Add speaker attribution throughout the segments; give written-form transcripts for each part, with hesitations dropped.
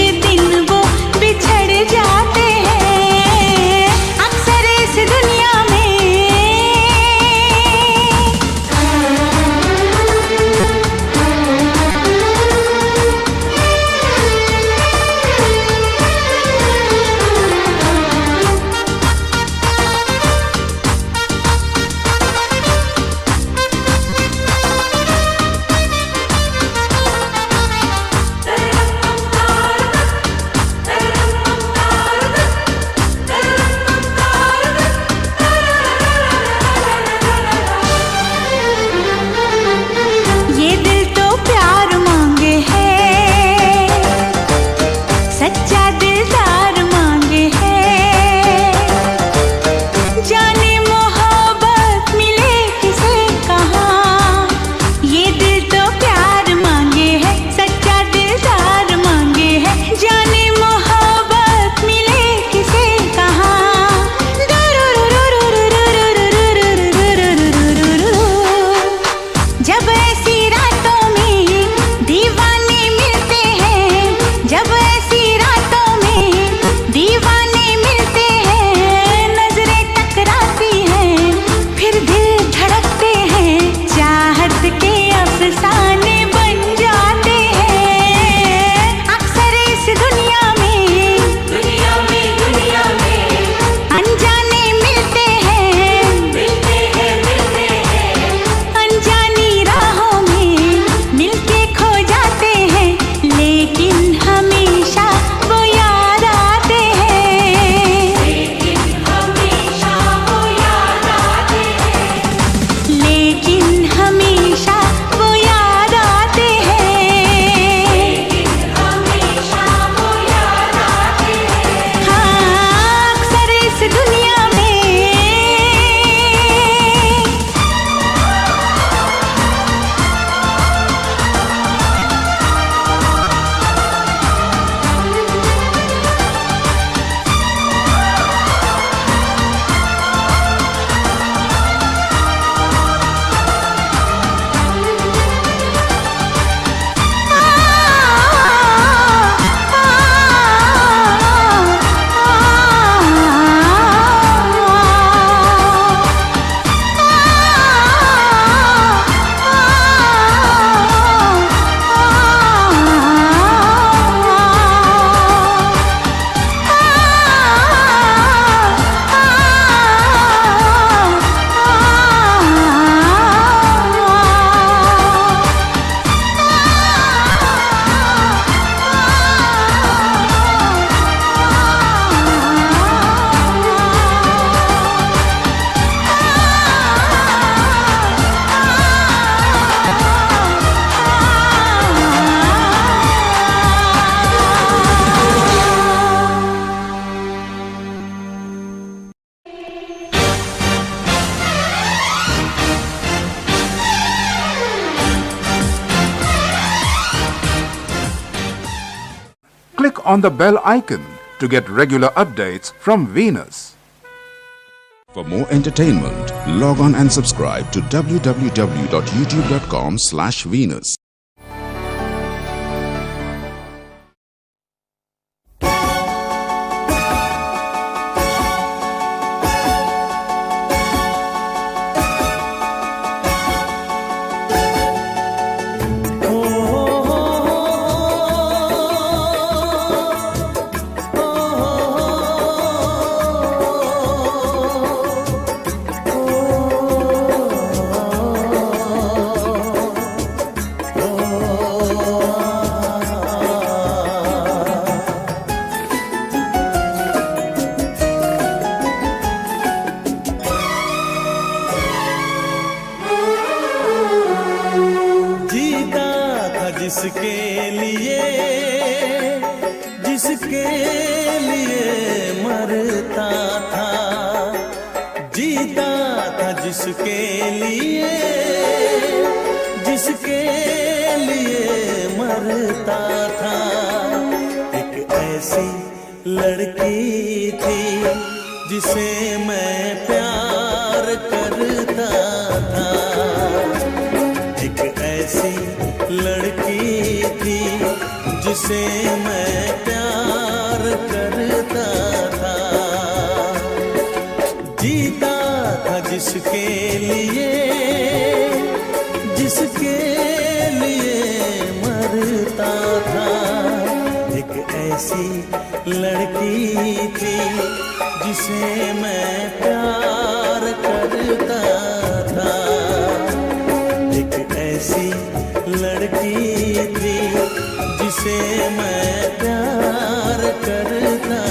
Speaker 1: एक दिन वो बिछड़ जाते हैं। अक्सर इस दुनिया click on the bell icon to get regular updates from Venus.
Speaker 2: For more entertainment, log on and subscribe to www.youtube.com/Venus.
Speaker 3: जिसके लिए मरता था, जीता था जिसके लिए मरता था। एक ऐसी लड़की थी जिसे मैं प्यार करता था, एक ऐसी लड़की थी जिसे मैं प्यार करता था। जीता था जिसके लिए मरता था। एक ऐसी लड़की थी जिसे मैं प्यार करता था, एक ऐसी लड़की थी जिसे मैं प्यार करता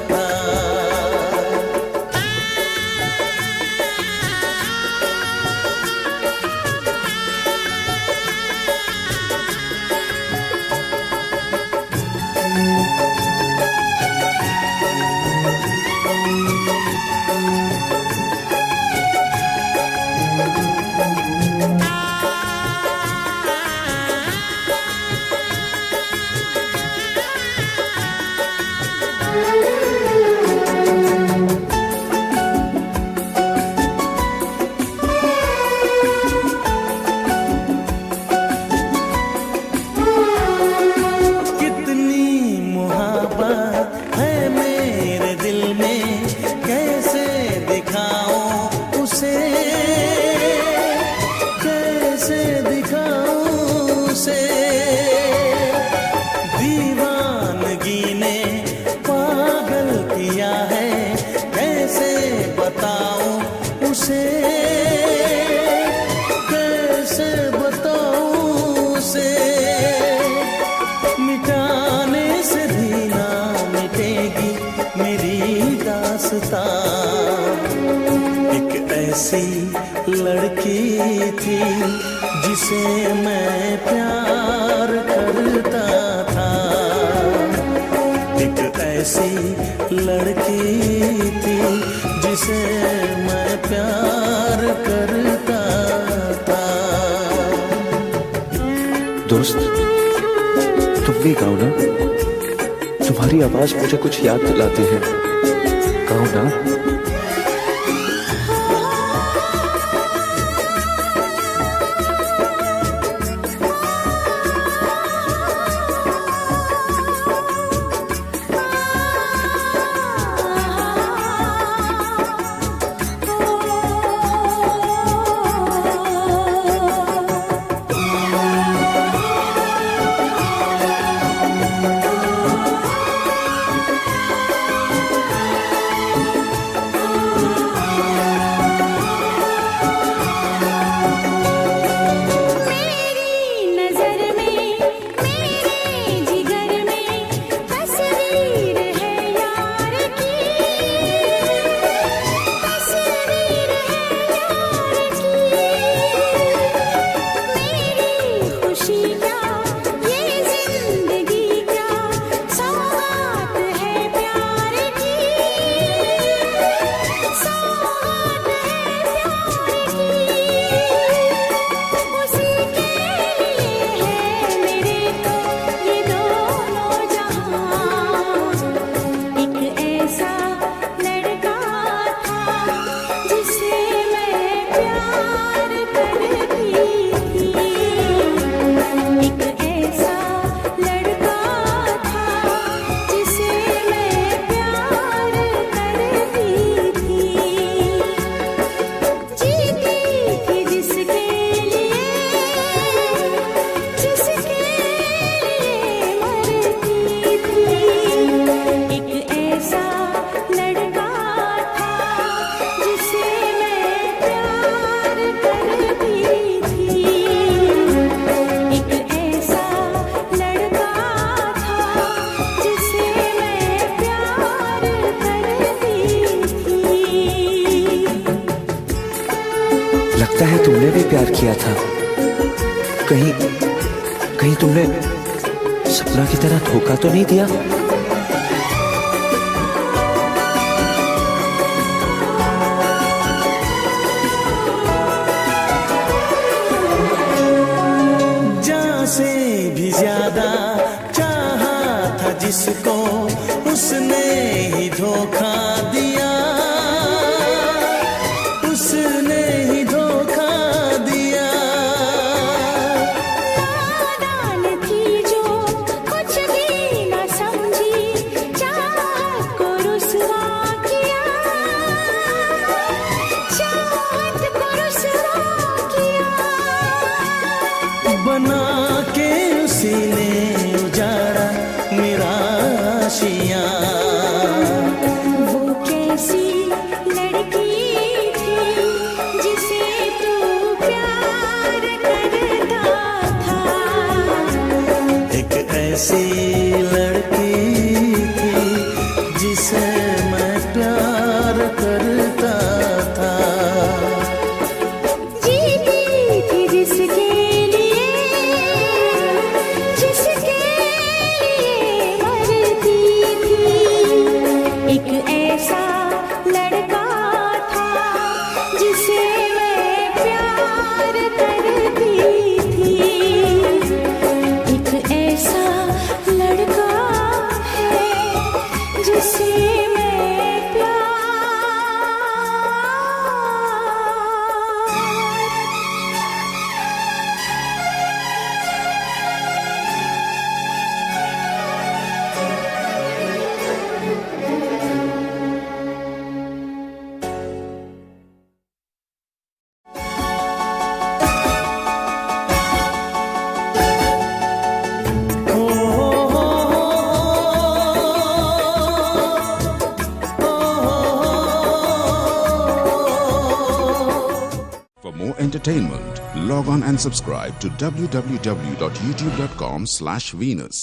Speaker 3: था। दीवानगी ने पागल किया है, कैसे बताऊं उसे, कैसे बताऊं उसे। मिटाने से भी ना मिटेगी मेरी दास्तां। एक ऐसी लड़की थी जिसे मैं प्यार करता था, एक ऐसी लड़की थी जिसे मैं प्यार करता था।
Speaker 4: दोस्त, तुम भी गाओ ना, तुम्हारी आवाज मुझे कुछ याद दिलाती है, गाओ ना। लगता है तुमने भी प्यार किया था। कहीं कहीं तुमने सपना की तरह धोखा तो नहीं दिया?
Speaker 3: जान से भी ज्यादा चाहा था जिसको, उसने ही धोखा दिया, उसने ही धोखा दिया।
Speaker 5: नादान थी जो कुछ भी न समझी, चाहत को रुसवा किया, चाहत को रुसवा किया।
Speaker 3: बना के उसी ने उजाड़ा मेरा आशियाँ।
Speaker 5: वो कैसी लड़की थी जिसे तू प्यार करता था।
Speaker 3: एक ऐसी लड़की थी जिसे मैं प्यार करता था।
Speaker 5: जीती थी जिसके लिए, जिसके लिए मरती थी। एक ऐसा लड़का था जिसे मैं प्यार करती थी। एक ऐसा लड़का है जिसे मैं प्यार।
Speaker 2: For more entertainment, log on and subscribe to www.youtube.com/Venus.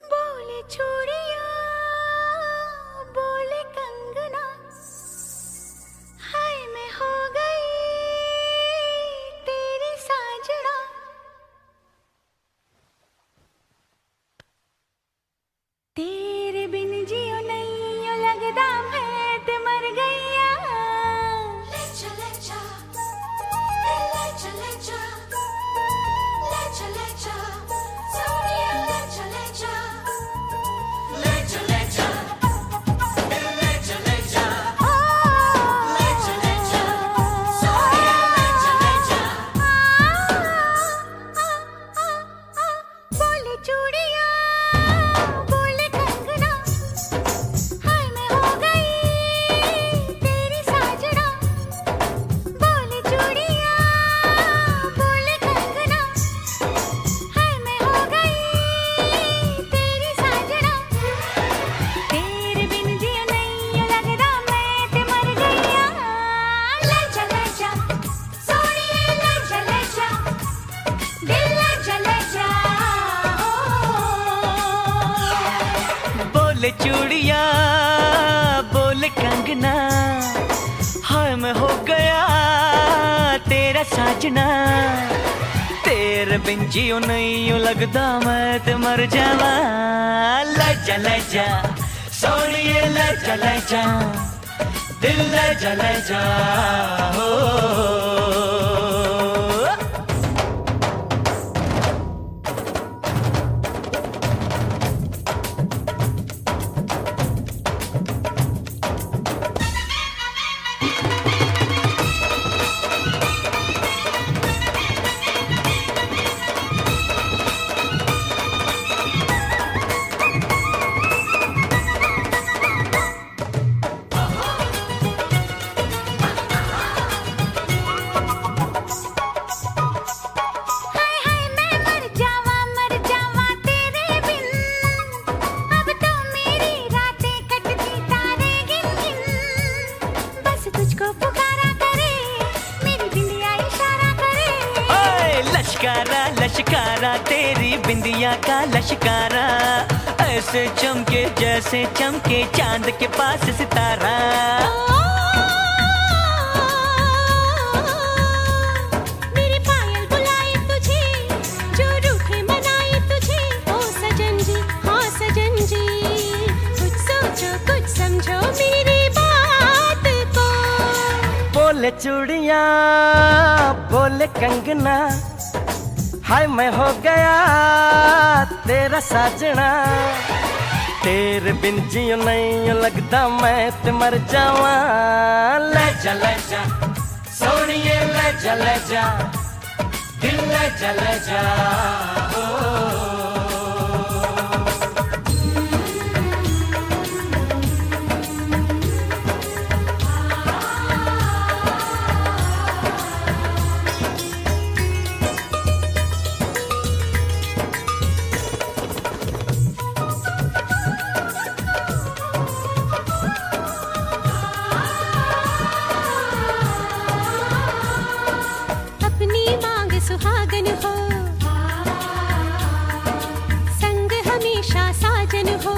Speaker 5: बोले चूड़ियां, बोले कंगना, हाय मैं हो गई तेरी साजना। तेरे बिन जियो नहीं यो लगदा मैं ते मर गईया। ले चले जा, ले चले जा, ले चले जा, सोनिया ले चले जा, ले चले जा, ले चले जा, ले चले जा, सोनिया ले चले जा। बोले चूड़ियां, बोले कंगना, हाय मैं हो गई तेरी साजना। बोले चूड़ियां, बोले कंगना, हाय मैं हो गई तेरी साजना। तेरे बिन जियो नहीं यो लगदा मैं ते मर गईया। ले चले जा, सोनिए ले चले जा, दिल ले चले जा।
Speaker 6: बोले चूड़ियां, बोले कंगना, हाय मैं हो गया तेरा साजना। तेरे बिन जियो नहीं यो लगदा मैं ते मर जावा। ले चले जा, सोनिए ले चले जा, दिल ले चले जा। हो
Speaker 5: हाय हाय मैं मर जावा तेरे बिन। अब तो मेरी रातें कटती तारे गिन गिन। बस तुझको पुकारा करे, मेरी बिंदिया इशारा करे।
Speaker 6: ओए लश्कारा लश्कारा तेरी बिंदिया का लश्कारा, ऐसे चमके जैसे चमके चांद के पास सितारा। बोले चूड़ियां बोले कंगना, हाय मैं हो गया तेरा साजना। तेरे बिन जियो नहीं लगता मैं ते मर जावा। ले जा सोनिए ले जा दिल ले जा
Speaker 5: सुहागन हो, संग हमेशा साजन हो।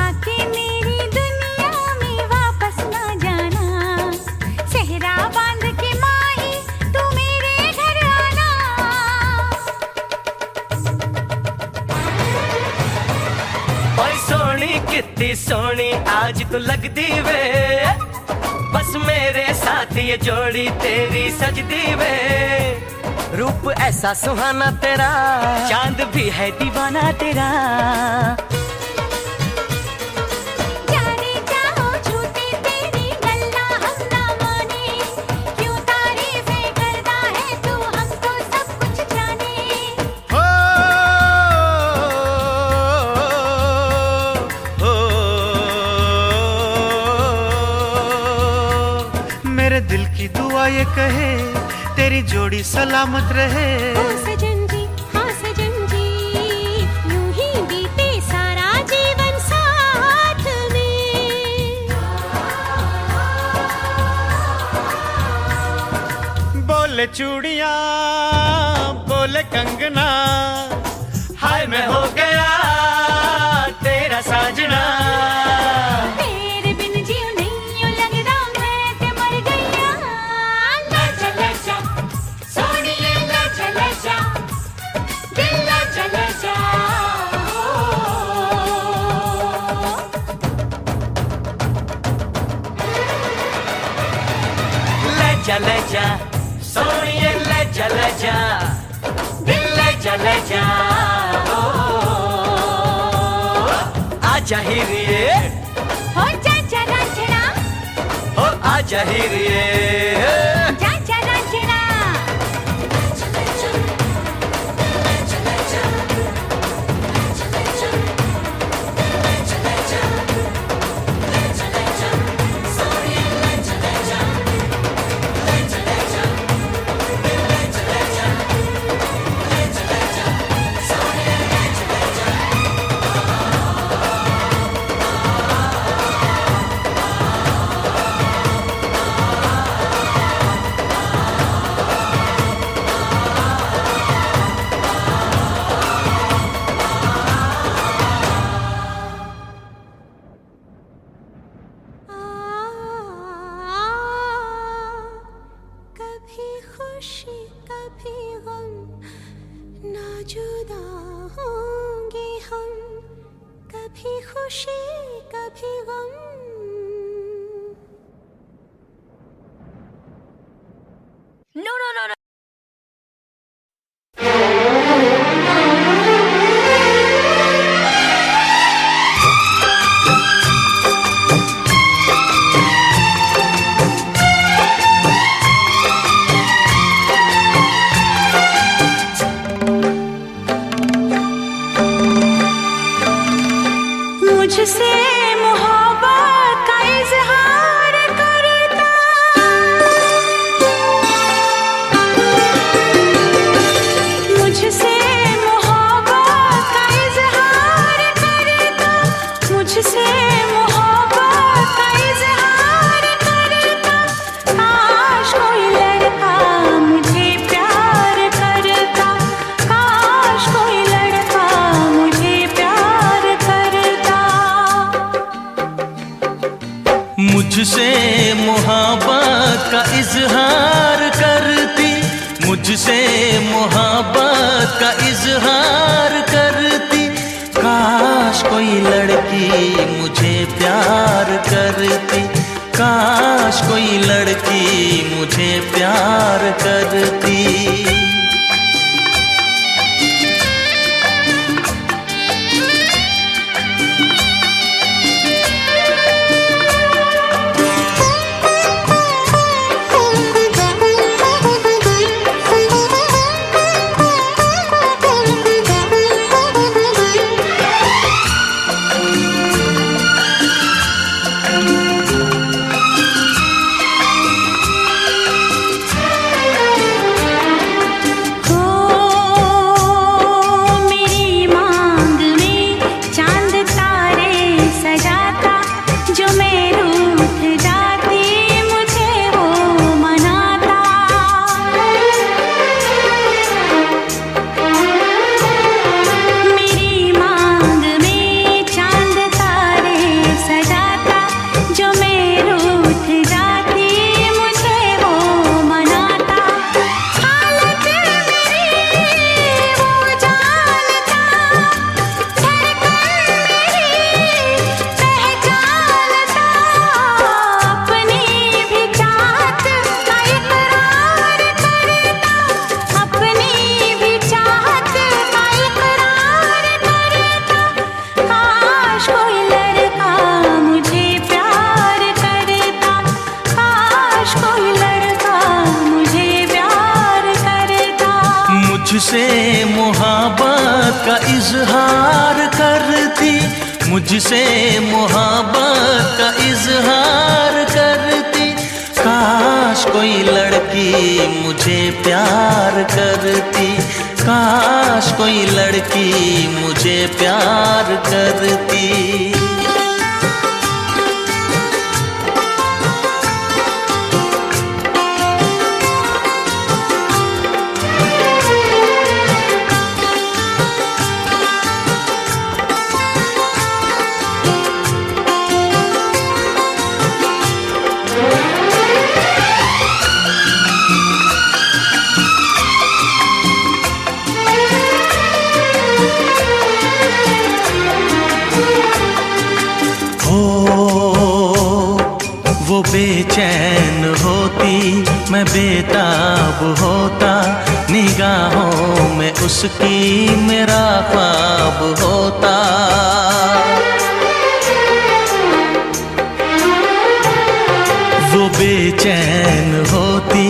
Speaker 5: आके मेरी दुनिया में वापस ना जाना, सेहरा बांध के माही तू मेरे घर आना।
Speaker 6: ओए सोनी कितनी सोनी आज तो लगदी वे, बस मेरे साथ ये जोड़ी तेरी सजदी वे। रूप ऐसा सुहाना तेरा, चांद भी है दीवाना तेरा।
Speaker 5: जाने चाहो झूठी तेरी गल्ला हम ना माने, क्यों तारीफें करता है तू हमको सब कुछ जाने।
Speaker 7: मेरे दिल की दुआ ये कहे तेरी जोड़ी सलामत रहे।
Speaker 5: ओ सजन जी हाँ सजन जी, यूं ही बीते सारा जीवन साथ में।
Speaker 7: बोले चूड़ियां बोले कंगना,
Speaker 6: हाय मैं हो गया तेरा साजना।
Speaker 5: तेरे बिन जियो नहीं यूं लगदा मैं ते मर गईया। ले जा सोनिए ले जा दिल ले जा।
Speaker 6: ले जा सोनिए ले जा दिल ले जा ओ, आजा हीरिए
Speaker 5: हो जा रांझना,
Speaker 6: ओ आजा हीरिए।
Speaker 5: जा रांझना। कभी खुशी कभी गम, ना जुदा होंगे हम। कभी खुशी कभी गम।
Speaker 6: No.
Speaker 5: मुझसे मोहब्बत का इजहार करता, मुझसे मोहब्बत का इजहार करता, मुझसे मोहब्बत का इजहार करता। काश कोई लड़का मुझे प्यार करता, काश कोई लड़का मुझे प्यार करता।
Speaker 3: मुझसे मोहब्बत का इजहार करती, मुझसे मोहब्बत का इजहार करती। काश कोई लड़की मुझे प्यार करती, काश कोई लड़की मुझे प्यार करती। मुझसे मोहब्बत का इजहार करती, मुझसे मोहब्बत का इजहार करती। काश कोई लड़की मुझे प्यार करती, काश कोई लड़की मुझे प्यार करती। वो बेचैन होती, मैं बेताब होता, निगाहों में उसकी मेरा ख्वाब होता। वो बेचैन होती,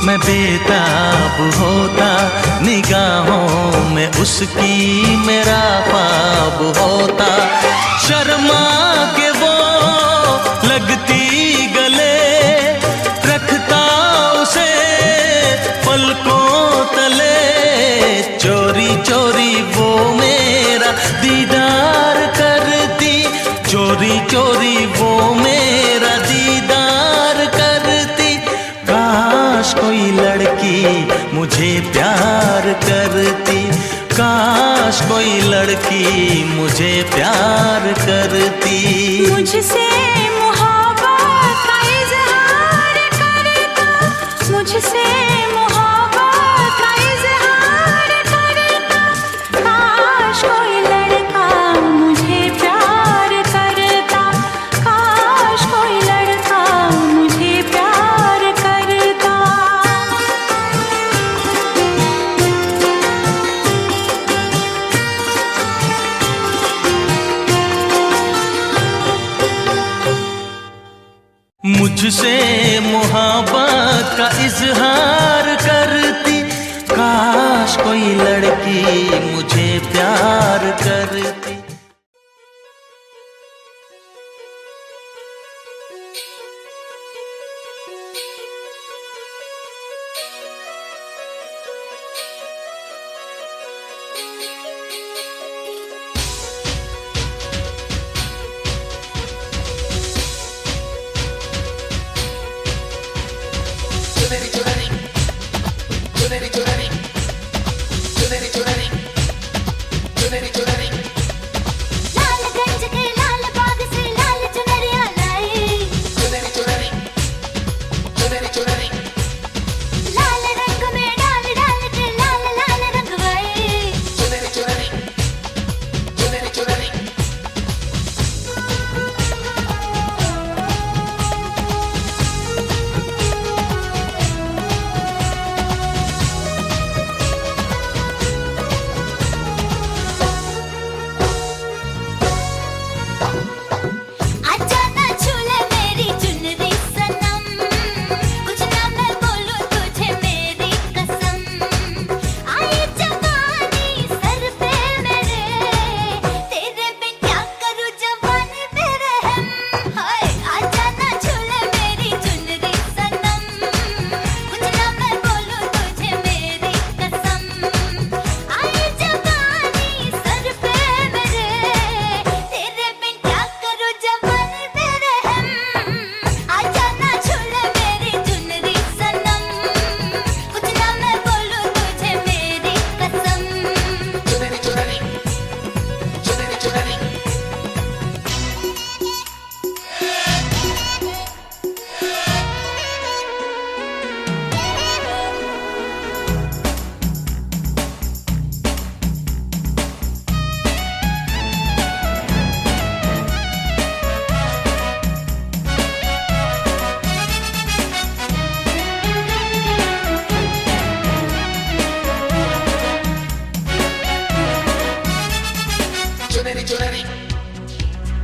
Speaker 3: मैं बेताब होता, निगाहों में उसकी मेरा ख्वाब होता। शर्मा के वो लगती गले, रखता उसे पलकों तले। चोरी चोरी वो मेरा दीदार करती, चोरी चोरी वो मेरा दीदार करती। काश कोई लड़की मुझे प्यार करती, काश कोई लड़की मुझे प्यार करती।
Speaker 5: मुझसे मोहब्बत का इजहार करता, मुझसे मोहब्बत का इजहार करता। काश कोई लड़का मुझे प्यार करता, काश कोई लड़का मुझे प्यार करता।
Speaker 3: मुझसे मोहब्बत का इजहार करती, काश कोई लड़की मुझे प्यार करती।
Speaker 8: Chuneri, chuneri, chuneri, chuneri, chuneri, chuneri.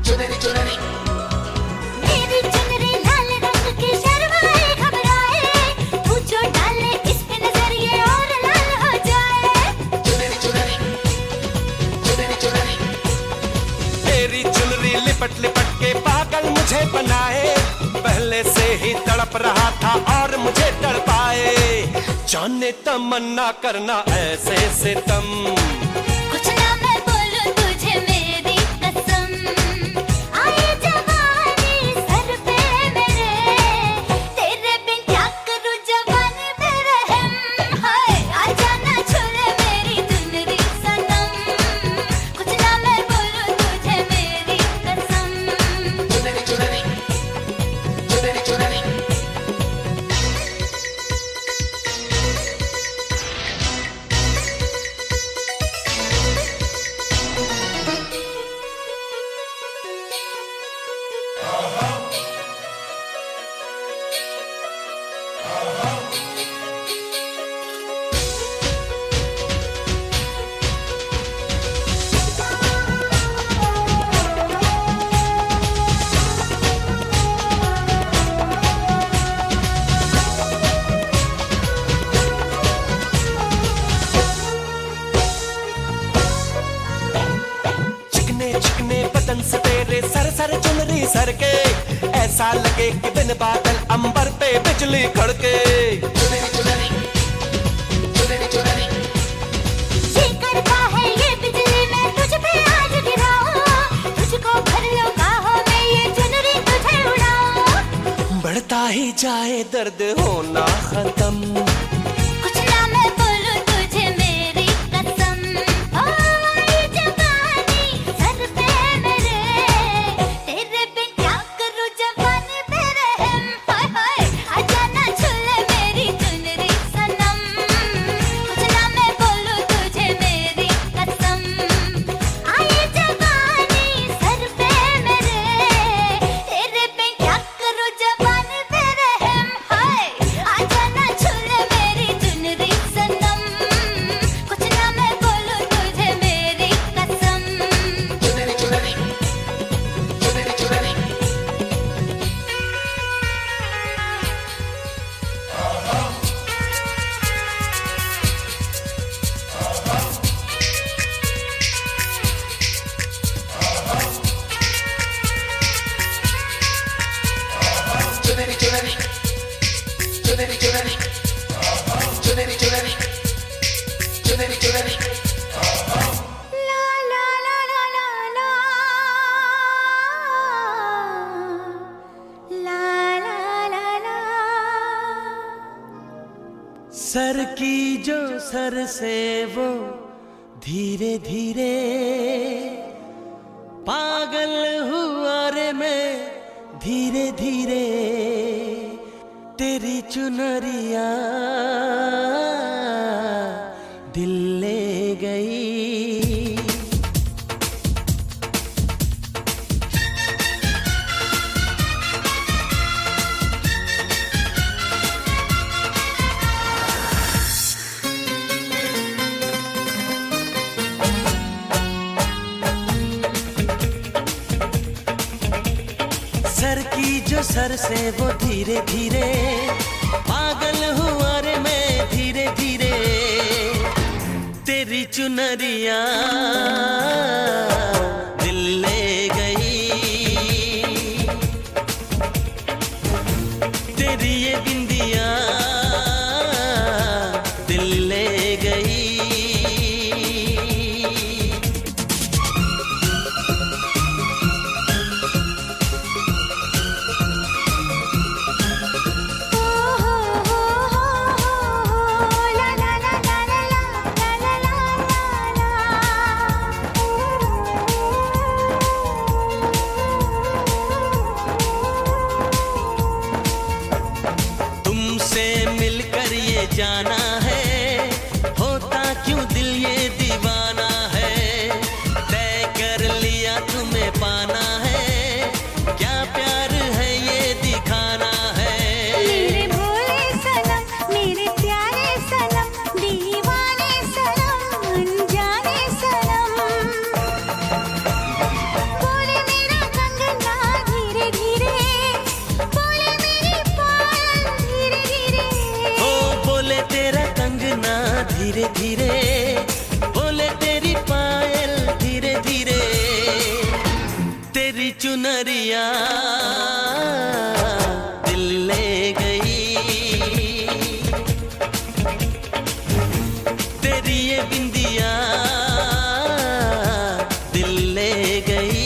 Speaker 5: मेरी चुनरी लाल रंग की शर्माए घबराए, तू जो डाले इस पे नजर ये और लाल हो जाए।
Speaker 8: तेरी चुनरी लिपट लिपट के पागल मुझे बनाए, पहले से ही तड़प रहा था और मुझे तड़पाए। जाने तमन्ना करना ऐसे सितम,
Speaker 5: कुछ ना मैं बोलूं तुझे मेरी कसम, आए जवानी सर पे मेरे, तेरे बिन क्या करूं जवानी पे रहम। हाय आजा ना छुड़े मेरी चुनरी सनम, कुछ ना मैं बोलूं तुझे मेरी कसम।
Speaker 8: चिकने चिकने बदन से तेरे सर सर चुनरी सर के, ऐसा लगे कि बिन बादल अंबर पे बिजली कड़के।
Speaker 5: ये करता है ये बिजली मैं तुझ पे आज गिराऊं, तुझको भर लो बाहों में ये चुनरी तुझे उड़ाऊं।
Speaker 8: बढ़ता ही जाए दर्द होना खत्म,
Speaker 5: कुछ ना मैं बोलूं तुझे मेरी कसम, ओ आई जवानी सर पे मेरे, तेरे बिन क्या करूं जवानी पे रहम। हाय हाय आजा ना छुले मेरी चुनरी सनम, कुछ ना मैं बोलूं तुझे मेरी कसम, आई जवानी सर पे मेरे, तेरे बिन क्या करूं जवानी पे रहम। हाय आजा ना छुले मेरी चुनरी सनम, कुछ ना मैं बोलूं तुझे मेरी कसम। ला ला ला ला ला ला, ला ला ला ला।
Speaker 3: सर की जो सर से वो धीरे धीरे पागल हुआ रे मैं धीरे धीरे, तेरी चुनरिया दिल ले गई। सर की जो सर से वो धीरे धीरे पागल हुआ रे मैं धीरे धीरे, तेरी चुनरिया दिल ले गई, तेरी ये बिंदिया दिल ले गई।
Speaker 5: ला ला ला ला ला ला ला ला ला।
Speaker 3: तुमसे मिलकर ये जाना है, होता क्यों दिल ये दीवाना है, तय कर लिया तुम्हें पाना है, क्या प्यार है ये दिखाना है।
Speaker 5: मेरे भोले सनम मेरे प्यारे सनम, दीवाने सनम अनजाने सनम, बोले मेरा
Speaker 3: तेरी चुनरिया दिल ले गई, तेरी ये बिंदिया दिल ले गई।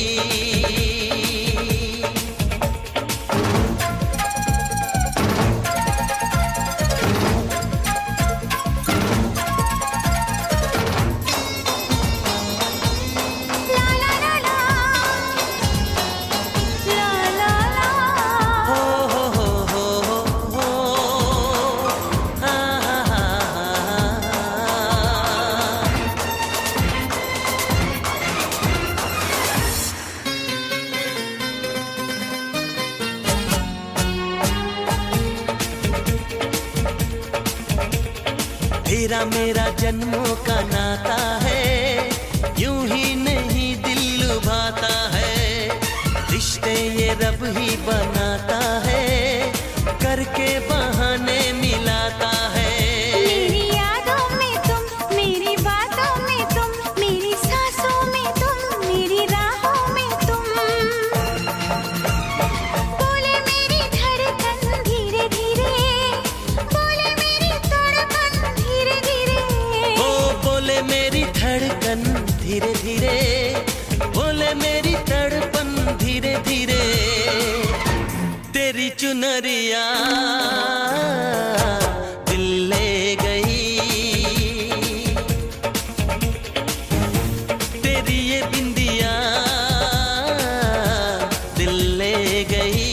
Speaker 3: तेरा मेरा जन्मों का नाता है, यूं ही नहीं दिल लुभाता है, रिश्ते ये रब ही बनाता है, करके बहाने मिलाता है।
Speaker 5: मेरी यादों में तुम, मेरी बातों में तुम, मेरी सांसों में तुम, मेरी राहों में तुम, बोले मेरी धड़कन धीरे धीरे, बोले मेरी तड़पन धीरे धीरे,
Speaker 3: ओ बोले मेरी धड़कन धीरे धीरे, बोले मेरी तड़पन धीरे धीरे, तेरी चुनरिया दिल ले गई, तेरी ये बिंदिया दिल ले गई।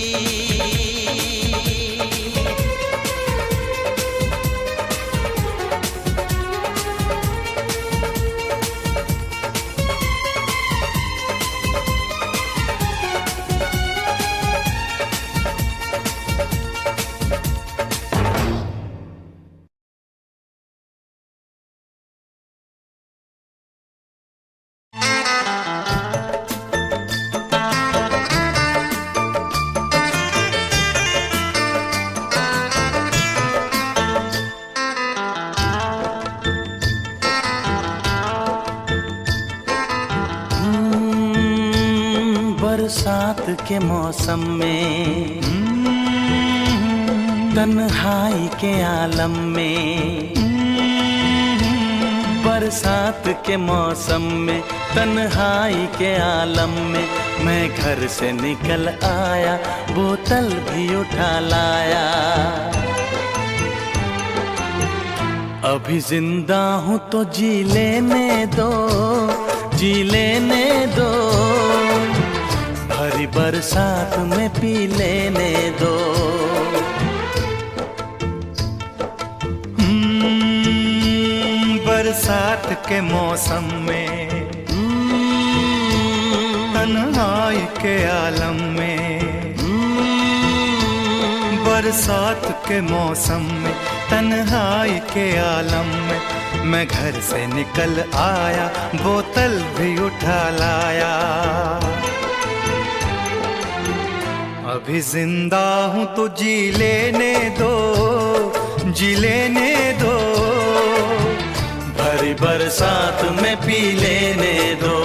Speaker 6: बरसात के मौसम में, तन्हाई के आलम में, बरसात के मौसम में, तन्हाई के आलम में, मैं घर से निकल आया, बोतल भी उठा लाया। अभी जिंदा हूँ तो जी लेने दो, जी लेने दो, भरी बरसात में पी लेने दो।
Speaker 7: बरसात के मौसम में, तन्हाई के आलम में, बरसात के मौसम में, तन्हाई के आलम में, मैं घर से निकल आया, बोतल भी उठा लाया। अभी जिंदा हूँ तो जी लेने दो, जी लेने दो,
Speaker 6: भरी बरसात में पी लेने दो।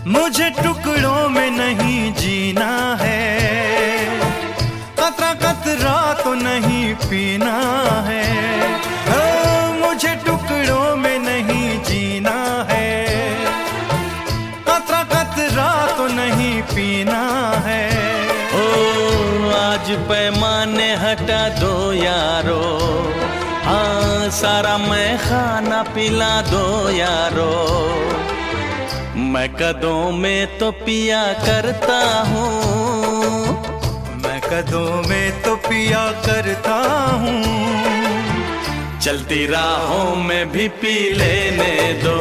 Speaker 7: मुझे टुकड़ों में नहीं जीना है, कतरा कतरा तो नहीं पीना है। मुझे टुकड़ों में नहीं जीना है, कतरा कतरा तो नहीं पीना है।
Speaker 6: ओ आज पैमाने हटा दो यारो, हाँ सारा मैं खाना पिला दो यारो। मैं कदों में तो पिया करता हूँ,
Speaker 7: मैं कदों में तो पिया करता हूँ,
Speaker 6: चलती राहों में भी पी लेने दो।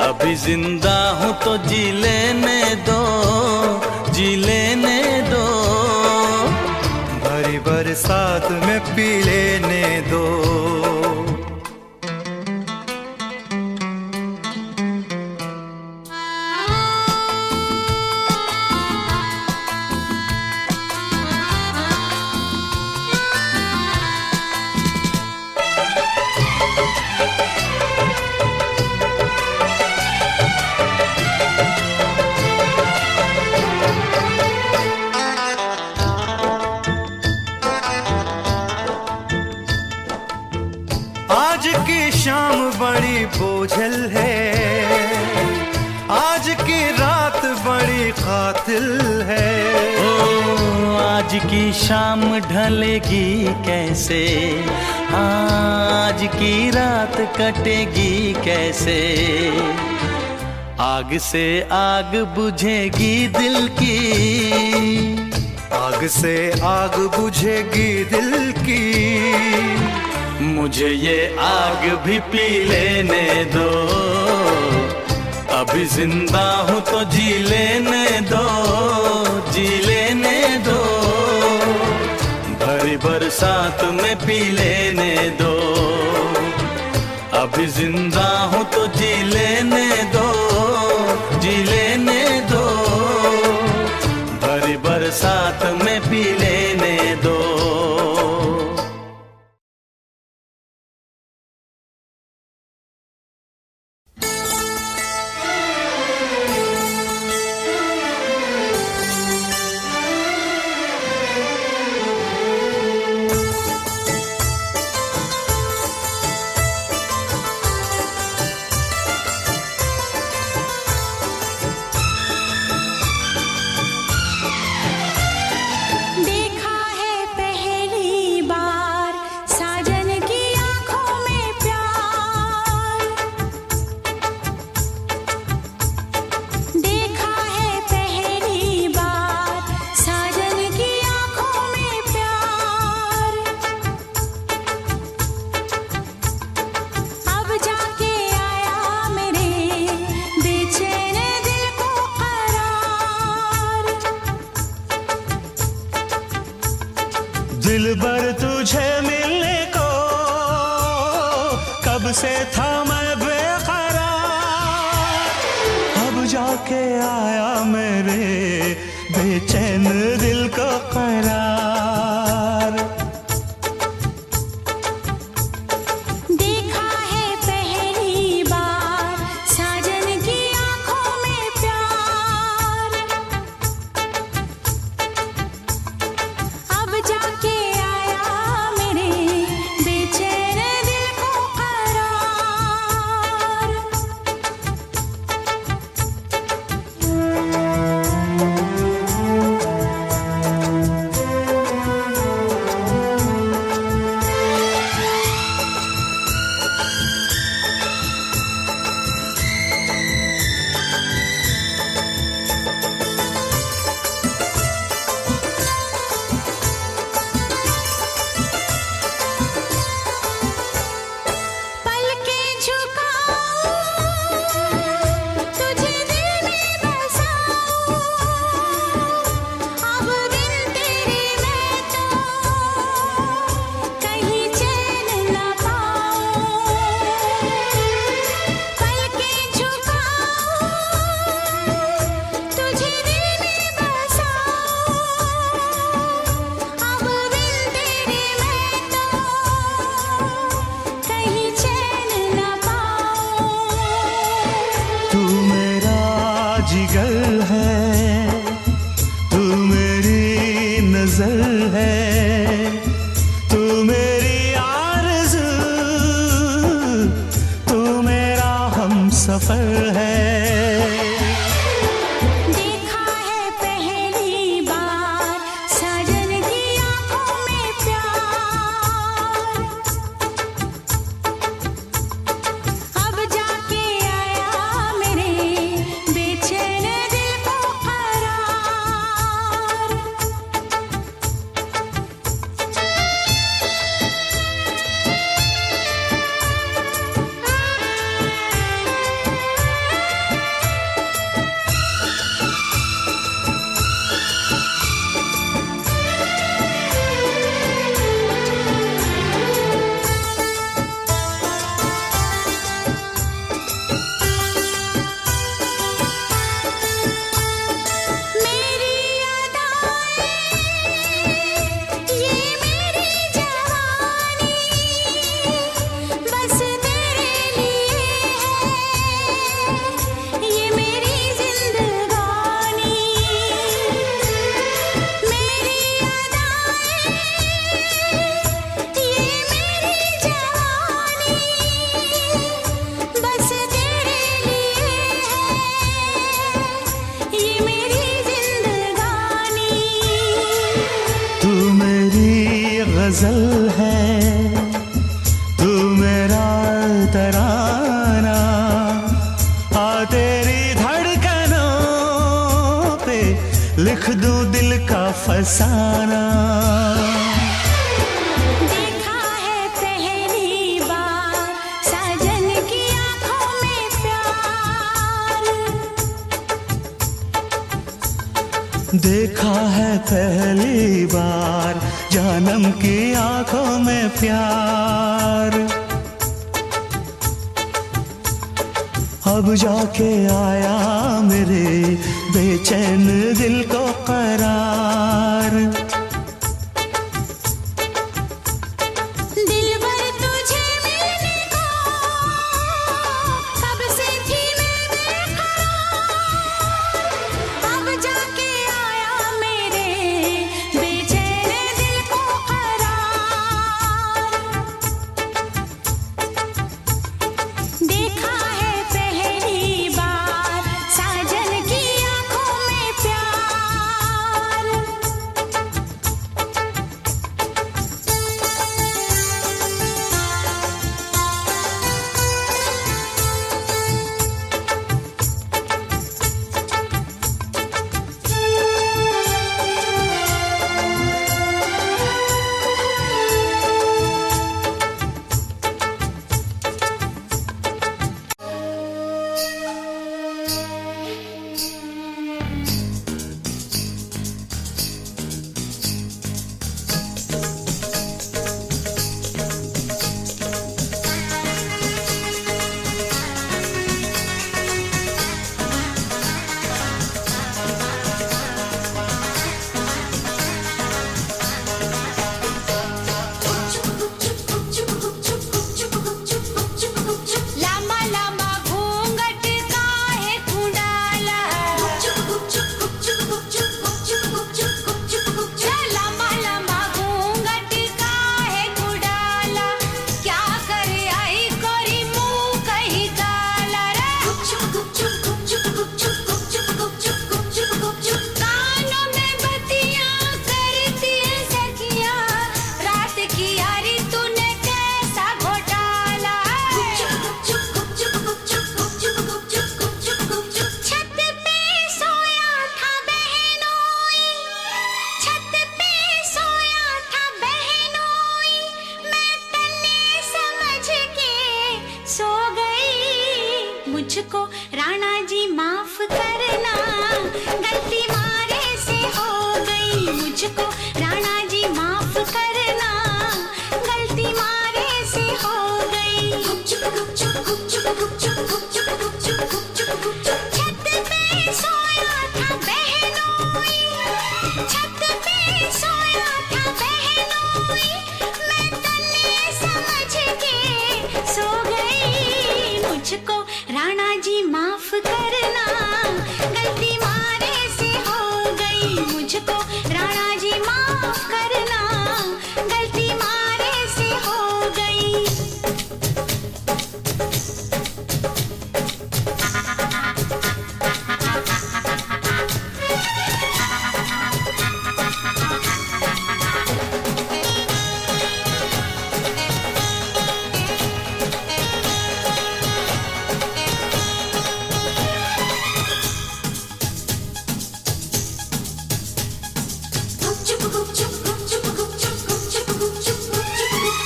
Speaker 6: अभी जिंदा हूँ तो जी लेने दो, जी लेने दो,
Speaker 7: भरी बरसात में पी लेने दो। आज की शाम बड़ी बोझल है, आज की रात बड़ी कातिल है।
Speaker 6: ओ आज की शाम ढलेगी कैसे, आज की रात कटेगी कैसे। आग से आग बुझेगी दिल की,
Speaker 7: आग से आग बुझेगी दिल की।
Speaker 6: मुझे ये आग भी पी लेने दो, अभी जिंदा हूँ तो जी लेने दो, जी लेने दो। भरी बरसात में पी लेने दो, अभी जिंदा हूँ तो जी लेने दो, जी लेने दो। भरी बरसात में पी लेने दो।
Speaker 5: देखा है पहली बार साजन की आंखों में प्यार, देखा है पहली बार साजन की आंखों में प्यार। अब जाके आया मेरे बेचैन दिल को करार।
Speaker 7: दिलबर तुझे मिलने को कब से था मैं बेकरार। अब जाके आया मेरे बेचैन दिल को करार।
Speaker 5: देखा है पहली बार साजन की आंखों में प्यार, अब जाके आया मेरे बेचैन दिल को करार।
Speaker 7: गजल है, तू मेरा तराना, आ तेरी धड़कनों पे लिख दूं दिल का फसाना।
Speaker 5: देखा है पहली बार साजन की आंखों में प्यार,
Speaker 7: देखा है पहली बार जानम की आंखों में प्यार। अब जाके आया मेरे बेचैन दिल को करार।
Speaker 5: दिलबर तुझे मिलने को कब से थी मैं बेकरार, अब जाके आया मेरे बेचैन दिल को करार। देखा है पहली बार साजन की आंखों में प्यार। लामा लामा घूंघट काहे कुंडाला, लामा लामा घूंघट काहे कुंडाला, क्या करे आई कोरी मुंह कहीं काला रे। कानों में बत्तियां करती है सखियां, रात की यारी तूने कैसा घोटाला। छत पे सोया था बहनोई, छत पे सोया था बहनोई, मैं तन्ने समझ के सो गई। मुझको राणा जी माफ करना, गलती मारे से हो गई। मुझको राणा जी माफ करना, गलती मारे से हो गई। छत पे सोया था बहनोई, छत पे सोया था बहनोई, मैं तन्ने समझ के सो गई। मुझको राणा जी माफ करना, गलती मारे से हो गई। मुझको राणा जी माफ करना, गलती मारे से हो गई।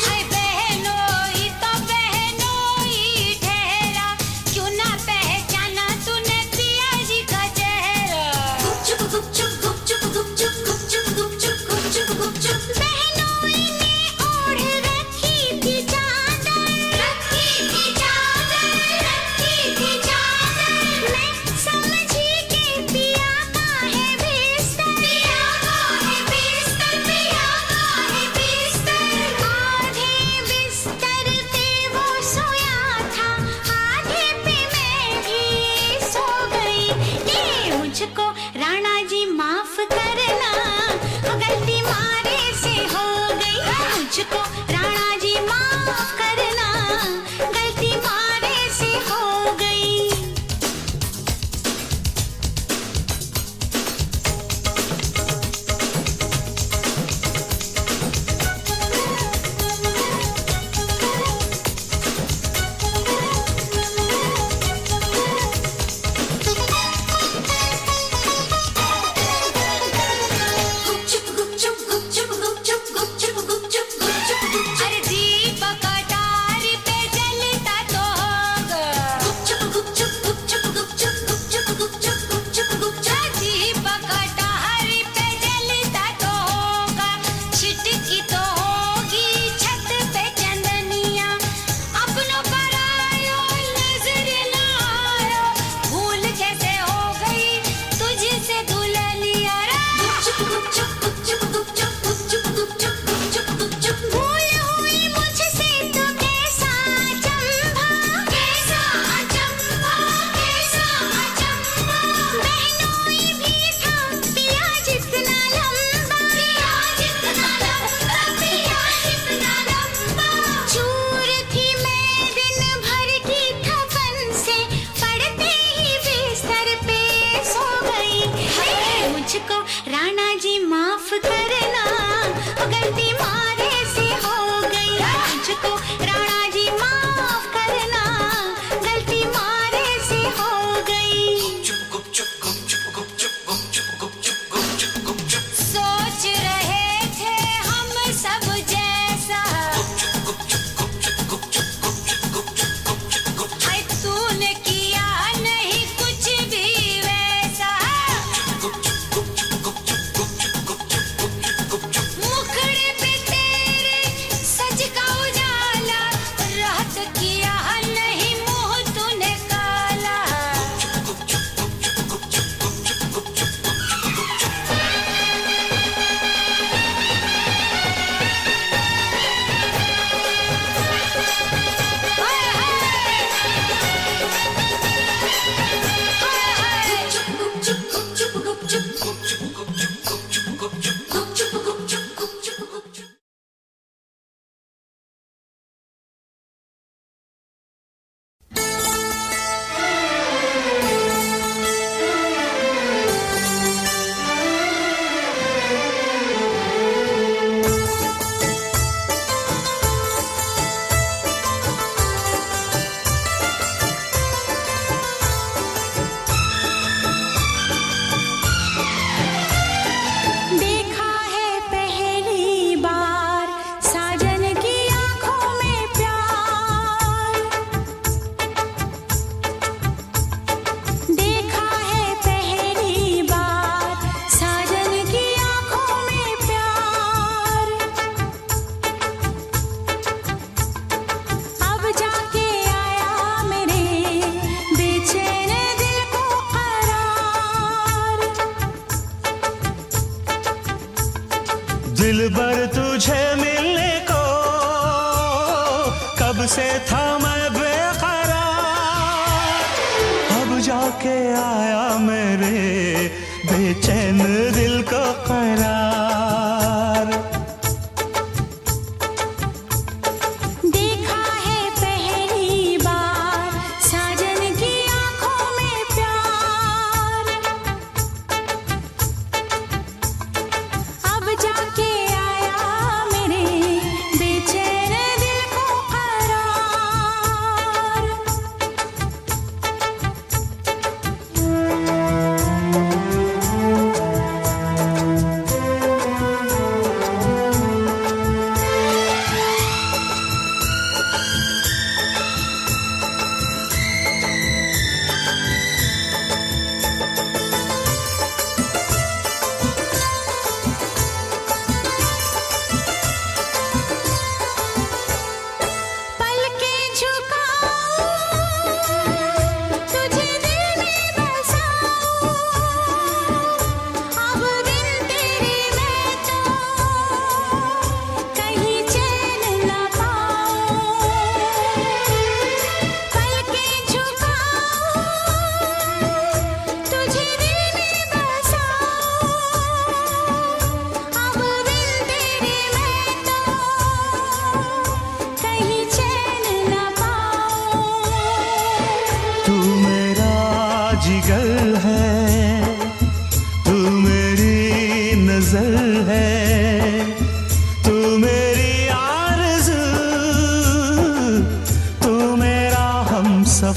Speaker 5: हाय बहनोई तो बहनोई ठहरा, क्यों ना पहचाना तूने पिया जी का चेहरा। बहनोई ने ओढ़ रखी थी चादर, रखी थी चादर, रखी थी चादर। मैं समझी के पिया का है बिस्तर, पिया का है बिस्तर, पिया का है बिस्तर। आधे बिस्तर पे वो सोया था, आधे पे मैं भी सो गई। ये मुझको राणा जी माफ करना, गलती मारे से हो गई। मुझको राणा जी माफ करना, गलती मारे से हो गई।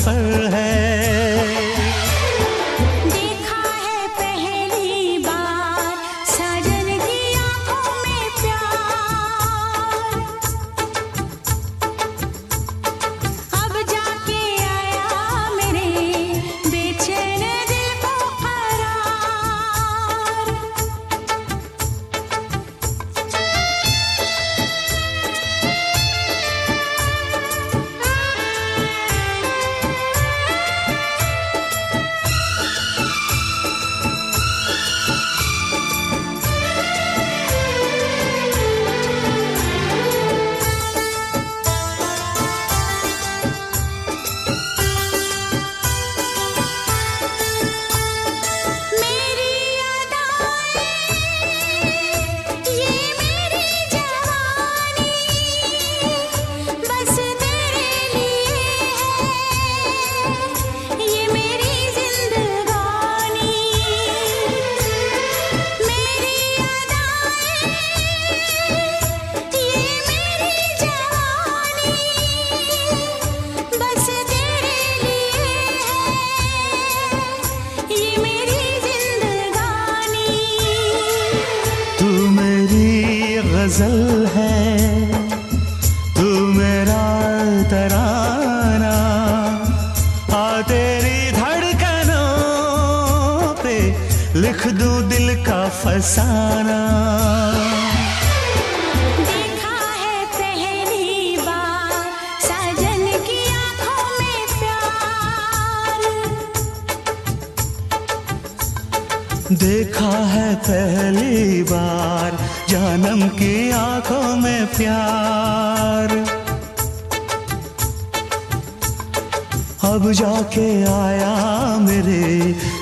Speaker 7: सफर है।
Speaker 5: देखा है पहली बार साजन की आंखों में प्यार, अब जाके आया मेरे बेचैन दिल को करार। मेरी अदाएं, ये मेरी जवानी, बस तेरे लिए है ये मेरी जिंदगानी। मेरी अदाएं, ये मेरी जवानी, बस तेरे लिए है ये मेरी जिंदगानी।
Speaker 7: तू मेरी गजल है, तू मेरा तराना, आ तेरी धड़कनों पे लिख दूं दिल का फसाना।
Speaker 5: देखा है पहली बार साजन की आंखों में प्यार,
Speaker 7: देखा है पहली बार जानम की आंखों में प्यार, अब जाके आया मेरे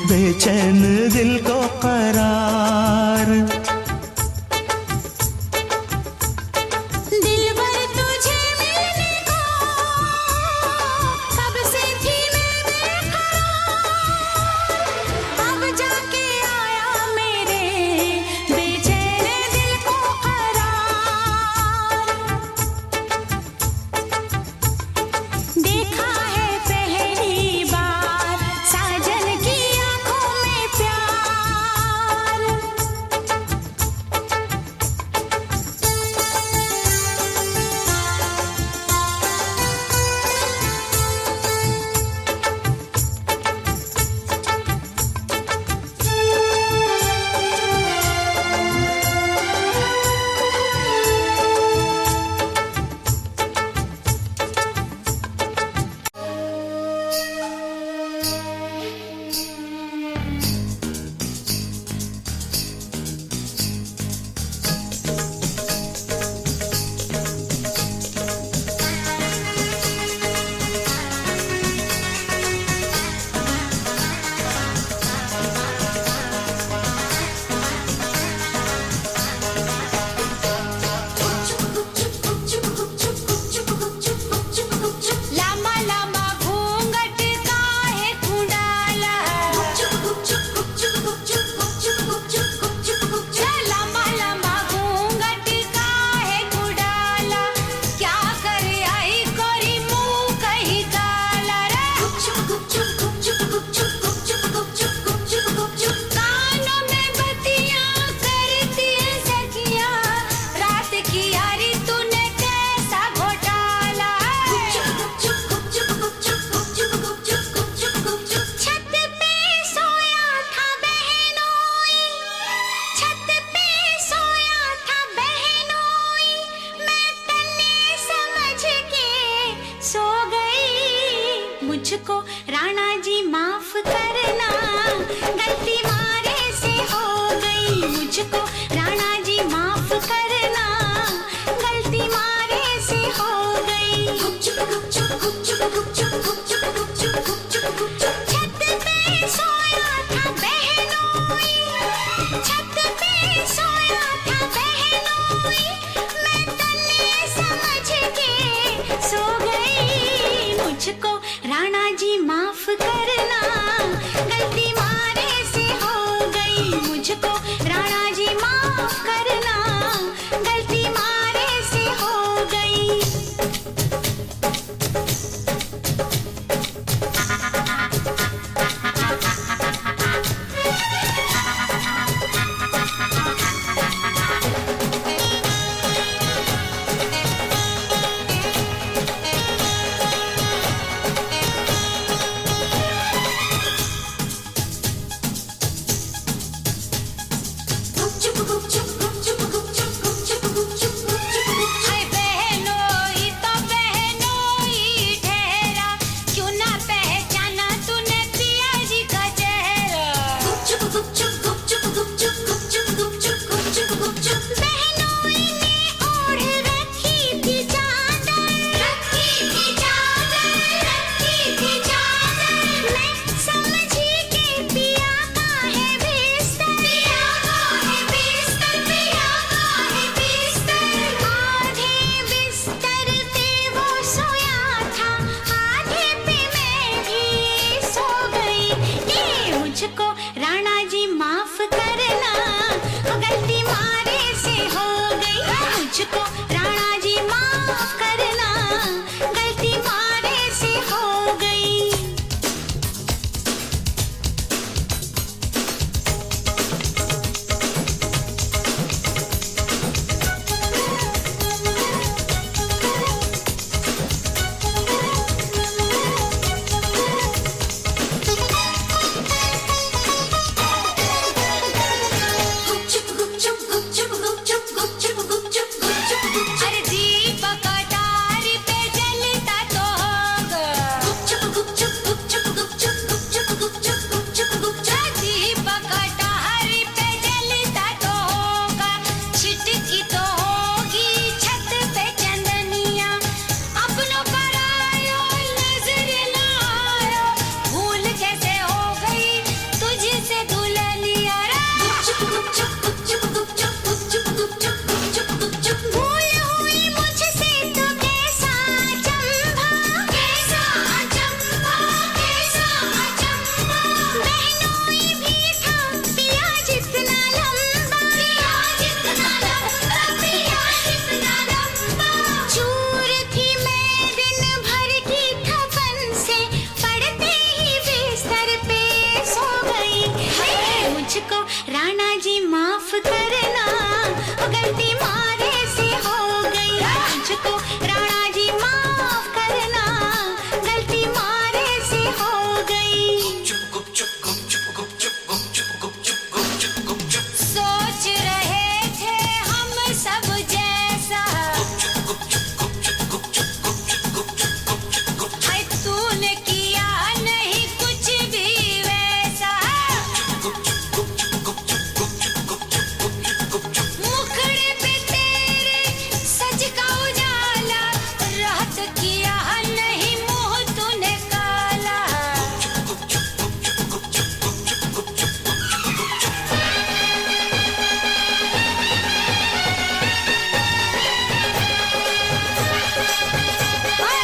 Speaker 7: बेचैन दिल को करार।
Speaker 5: दिलबर तुझे मिलने को कब से थी मैं बेकरार, अब जाके आया मेरे बेचैन दिल को करार। देखा है पहली बार साजन की आंखों में प्यार। लामा लामा घूंघट काहे कुंडाला, लामा लामा घूंघट काहे कुंडाला, क्या करे आई कोरी मुंह कहीं काला रे। कानों में बत्तियां करती है सखियां, रात की यारी तूने कैसा घोटाला। छत पे सोया था बहनोई, छत पे सोया था बहनोई, मैं तन्ने समझ के सो गई। मुझको राणा जी माफ करना, गलती मारे से हो गई। मुझको राणा जी माफ करना, गलती मारे से हो गई। छत पे सोया था बहनोई, छत पे सोया था बहनोई, मैं तन्ने समझ के सो गई। मुझको राणा जी माफ करना, गलती मुझको राणा जी माफ करना, गलती मारे से हो गई। सोच रहे थे हम सब जैसा, हाय तूने किया नहीं कुछ भी वैसा। मुखड़े पे तेरे सच का उजाला, रात किया नहीं मुंह तूने काला। हाय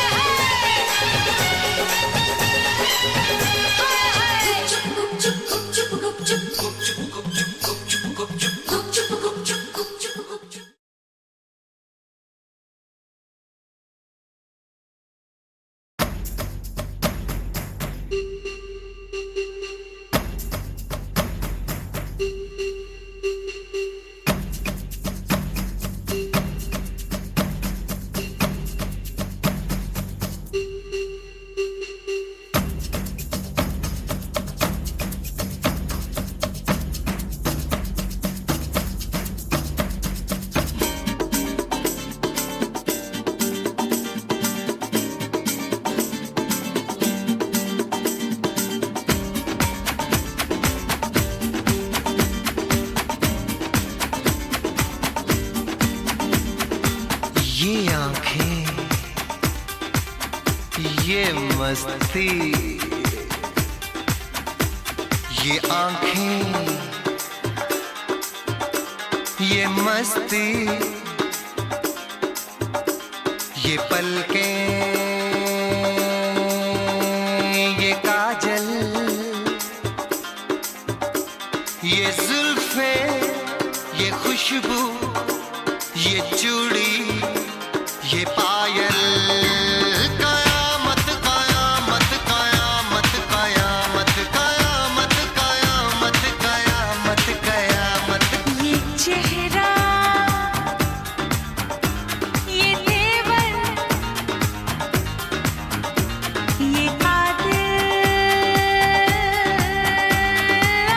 Speaker 7: ये आंखें, ये मस्ती, ये आंखें, ये मस्ती, ये पलकें, ये काजल, ये जुल्फे, ये खुशबू, ये चूड़ी, ये पायल, कयामत कयामत कयामत कयामत कयामत कयामत कयामत कयामत।
Speaker 5: ये चेहरा, ये तेवर, ये कातिल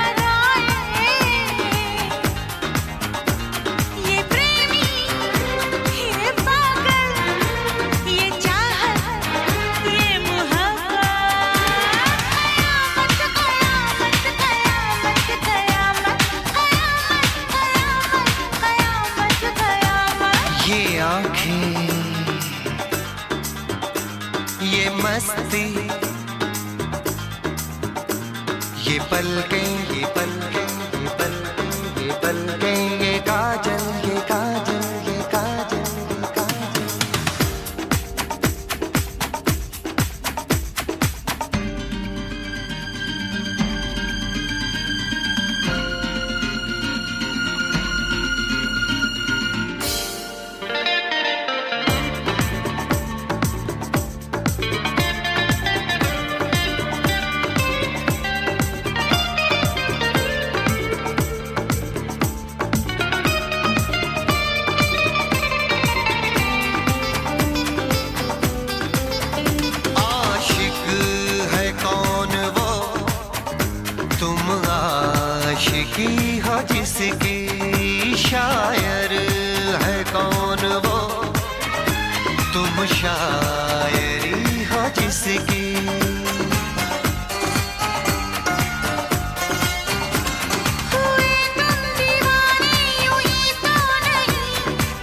Speaker 5: अदाएं, ये प्रेमी, ये पागल, ये चाहत, ये मोहब्बत, कयामत कयामत कयामत कयामत कयामत कयामत कयामत।
Speaker 7: ये आंखें, ये मस्ती, ये पलकें, ये पलकें, ये पलकें, ये पलकें, ये काजल, ये काजल, ये काजल, ये काजल। आशिक है कौन वो, तुम आशिकी हो जिसकी, शायर है कौन वो, तुम शायरी हो जिसकी।
Speaker 5: हुए तुम दीवाने यूं ही तो नहीं,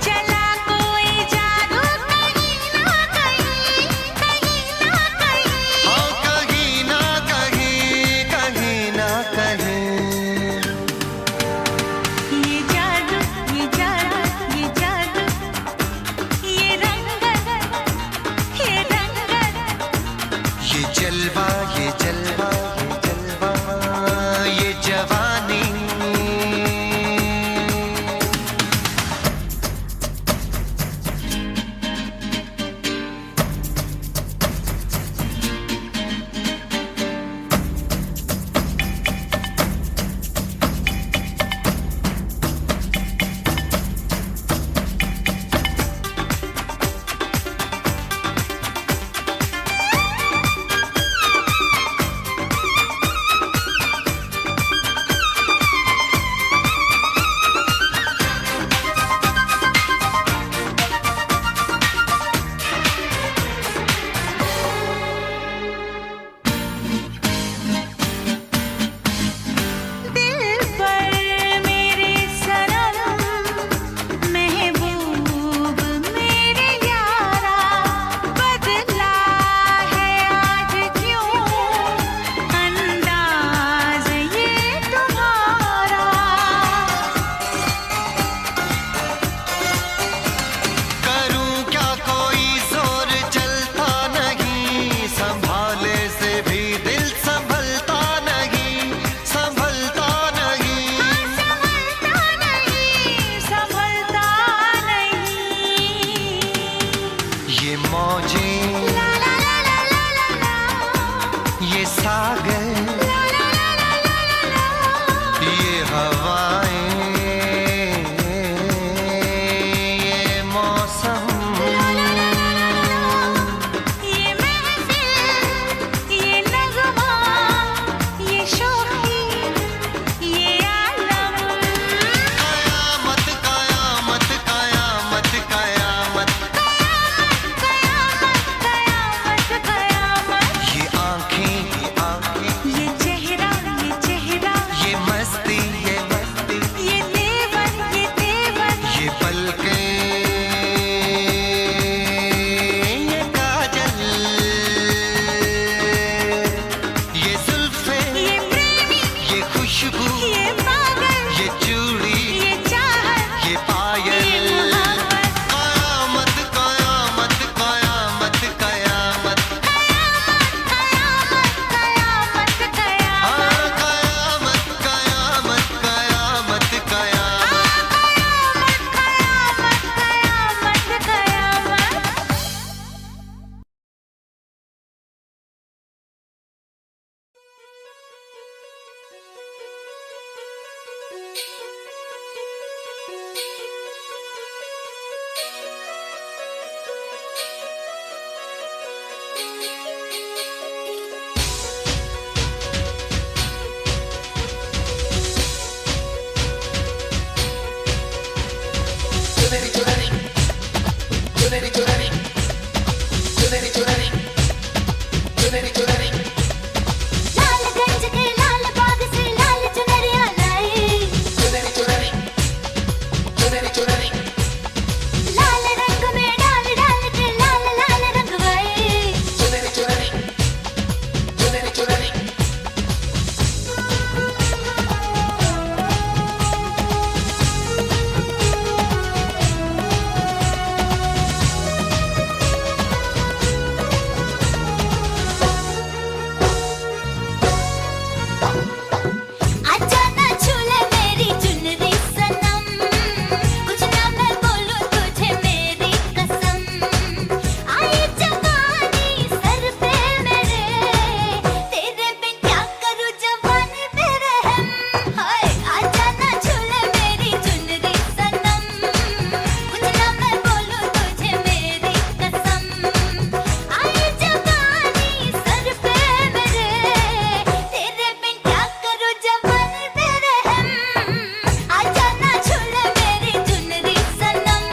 Speaker 5: चला कोई जादू कहीं ना कहीं, कहीं ना कहीं।
Speaker 7: हाँ कहीं ना कहीं, कहीं ना कहीं।
Speaker 5: ये जादू, ये जादू, ये जादू, ये रंगत, ये रंगत,
Speaker 7: ये मौजें, ये सागर, ये हवाएं, ये मौसम,
Speaker 5: ये महफिल, ये नगमा, ये शोखी, ये आलम,
Speaker 7: कयामत कयामत कयामत कयामत,
Speaker 5: कयामत कयामत,
Speaker 7: ये आंखें,
Speaker 5: ये चेहरा,
Speaker 7: ये मस्ती,
Speaker 5: ये देवर,
Speaker 7: ये पलकें, ये काजल, ये जुल्फें,
Speaker 5: ये प्रेमी,
Speaker 7: ये खुशबू,
Speaker 5: ये पागल,
Speaker 7: ये चूड़ी,
Speaker 5: ये चाहत,
Speaker 7: ये पायल,
Speaker 5: ये मोहब्बत,
Speaker 7: कयामत कयामत कयामत कयामत,
Speaker 5: कयामत कयामत,
Speaker 7: हाँ कयामत कयामत कयामत कयामत।
Speaker 5: कयामत कयामत। लालगंज के लाल बाग से लाल चुनरिया लाई, लाल रंग में डाल डाल के लाल लाल रंगवाई, आजा ना छूले मेरी चुनरी सनम, कुछ ना मैं बोलूं तुझे मेरी कसम, आई जवानी सर पे मेरे, तेरे बिन क्या करूं जवानी पे रहम, हाय आजा ना छूले मेरी चुनरी सनम, कुछ ना मैं बोलूं तुझे मेरी कसम, आई जवानी सर पे मेरे, तेरे बिन क्या करूं जवानी पे रहम, आजा ना छूले मेरी चुनरी सनम,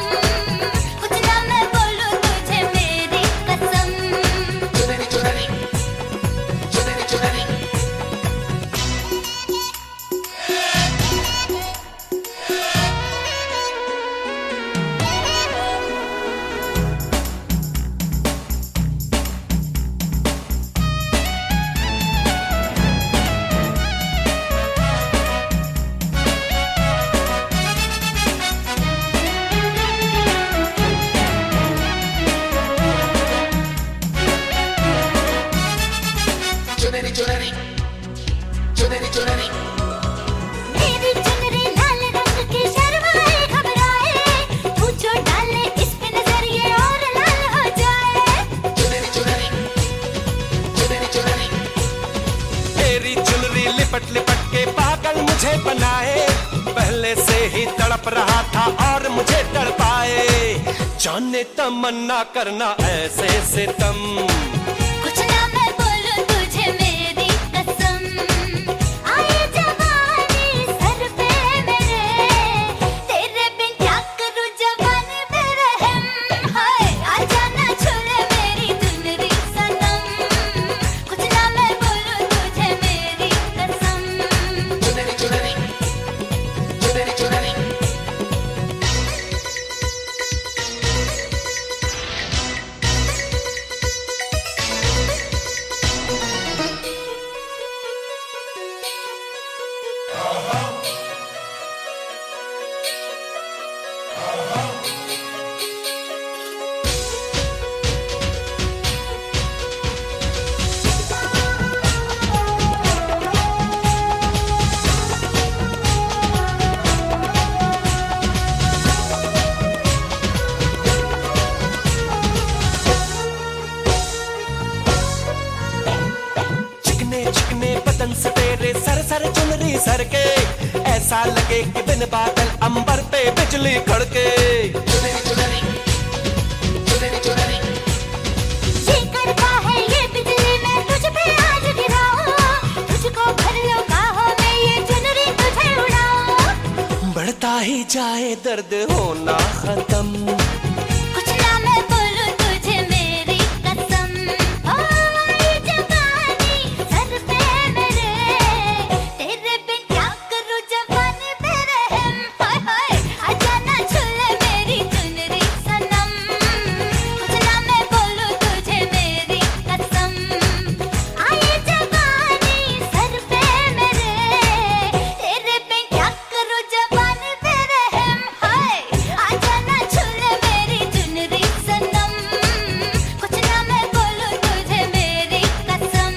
Speaker 5: कुछ ना मैं बोलूं तुझे मेरी कसम। मेरी चुनरी लाल रंग की शर्माए घबराए, तू जो डाले इस पे नजर ये और लाल हो जाए,
Speaker 8: तेरी चुनरी लिपट लिपट के पागल मुझे बनाए, पहले से ही तड़प रहा था और मुझे तड़पाए, जाने तमन्ना करना ऐसे सितम,
Speaker 5: कुछ ना मैं बोलूं तुझे मेरी कसम, आई जवानी सर पे मेरे, तेरे बिन क्या करूं जवानी पे रहम, हाय आजा ना छूले मेरी चुनरी सनम, कुछ ना मैं बोलूं तुझे मेरी कसम।
Speaker 8: ऐसा लगे कि बिन बादल अंबर पे बिजली कड़के।
Speaker 5: ये करता है ये बिजली मैं तुझ पे आज गिराऊं, तुझको भर लो बाहों में ये चुनरी तुझे उड़ाऊं।
Speaker 8: बढ़ता ही जाए दर्द होना खत्म,
Speaker 5: कुछ ना मैं बोलूं तुझे मेरी कसम। ओ ये जवानी सर पे मेरे, तेरे बिन क्या करूं जवानी पे रहम। हाय हाय आजा ना छूले मेरी चुनरी सनम, कुछ ना मैं बोलूं तुझे मेरी कसम। ये जवानी सर पे मेरे, तेरे बिन क्या करूं जवानी पे रहम। हाय आजा ना छूले मेरी चुनरी सनम, कुछ ना मैं बोलूं तुझे मेरी कसम।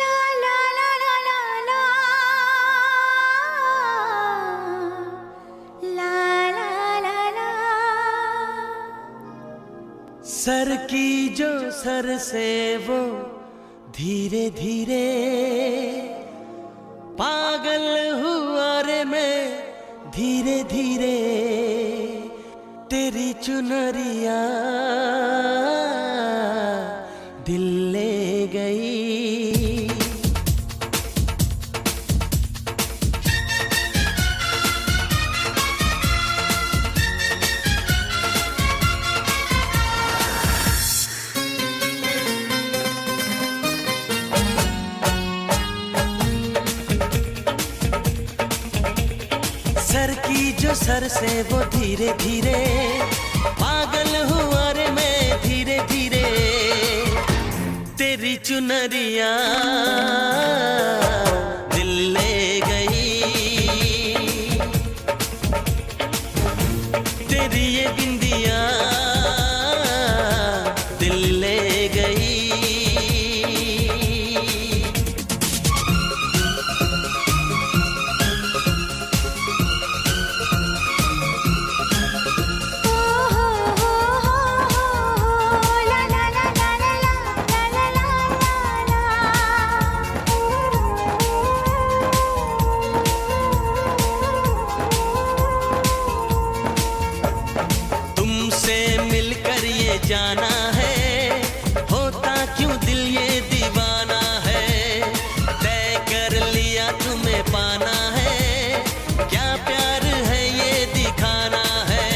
Speaker 5: ला ला ला ला ला ला, ला ला ला ला।
Speaker 3: सर की जो सर से वो धीरे धीरे पागल हुआ रे मैं धीरे धीरे, तेरी चुनरिया दिल ले गई। सर की जो सर से वो धीरे धीरे पागल हुआ रे मैं धीरे धीरे, तेरी चुनरिया दिल ले गई। तेरी ये बिंदिया दिल ले गई।
Speaker 5: ला ला ला ला ला ला ला ला ला।
Speaker 3: तुमसे मिलकर ये जाना है, होता क्यों दिल ये दीवाना है। तय कर लिया तुम्हें पाना है, क्या प्यार है ये दिखाना है।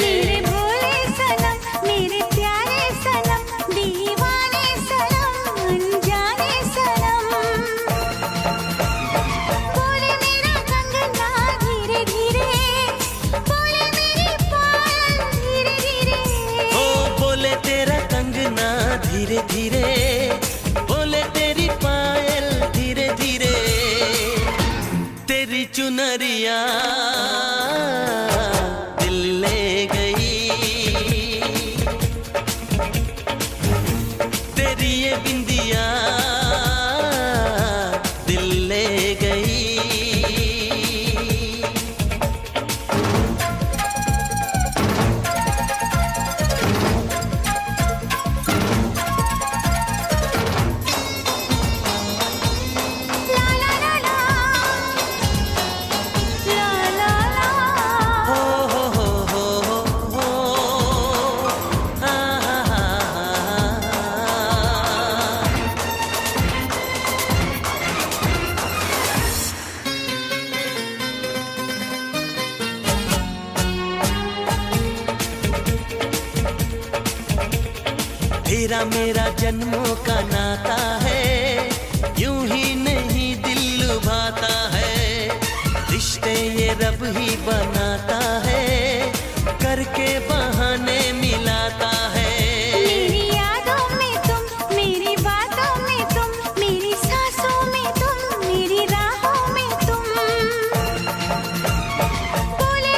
Speaker 5: मेरे भोले सनम मेरे प्यारे सनम, दीवाने सनम अनजाने सनम। बोले मेरा कंगना धीरे धीरे, बोले मेरी पायल धीरे धीरे।
Speaker 3: ओ बोले तेरा कंगना धीरे धीरे, बोले तेरी पायल धीरे धीरे, तेरी चुनरिया दिल ले गई। तेरी ये बिंदिया दिल ले गई।
Speaker 5: ला ला ला ला, ला ला ला।
Speaker 3: हो हो आ हा हा हा। तेरा मेरा जन्मों का नाता है, यूं ही नहीं दिल लुभाता है। रिश्ते ये रब ही बनाता है, करके बहाने मिलाता है।
Speaker 5: मेरी यादों में तुम, मेरी बातों में तुम, मेरी सांसों में तुम, मेरी राहों में तुम। बोले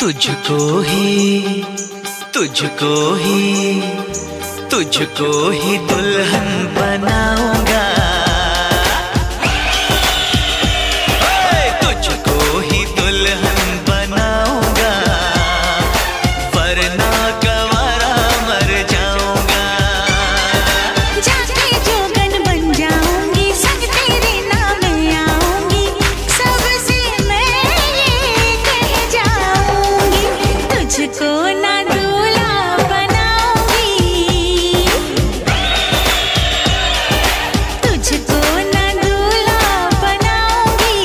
Speaker 6: तुझको ही तुझको ही तुझको ही दुल्हन बनाऊंगा, तुझको ही दुल्हन बनाऊंगा, वरना गवारा मर जाऊंगा।
Speaker 5: जाके जोगन बन जाऊंगी, संग तेरे नाम आऊंगी, सबसे मैं ये कह जाऊंगी, तुझको ना दूल्हा बनाऊंगी, तुझको ना दूल्हा बनाऊंगी,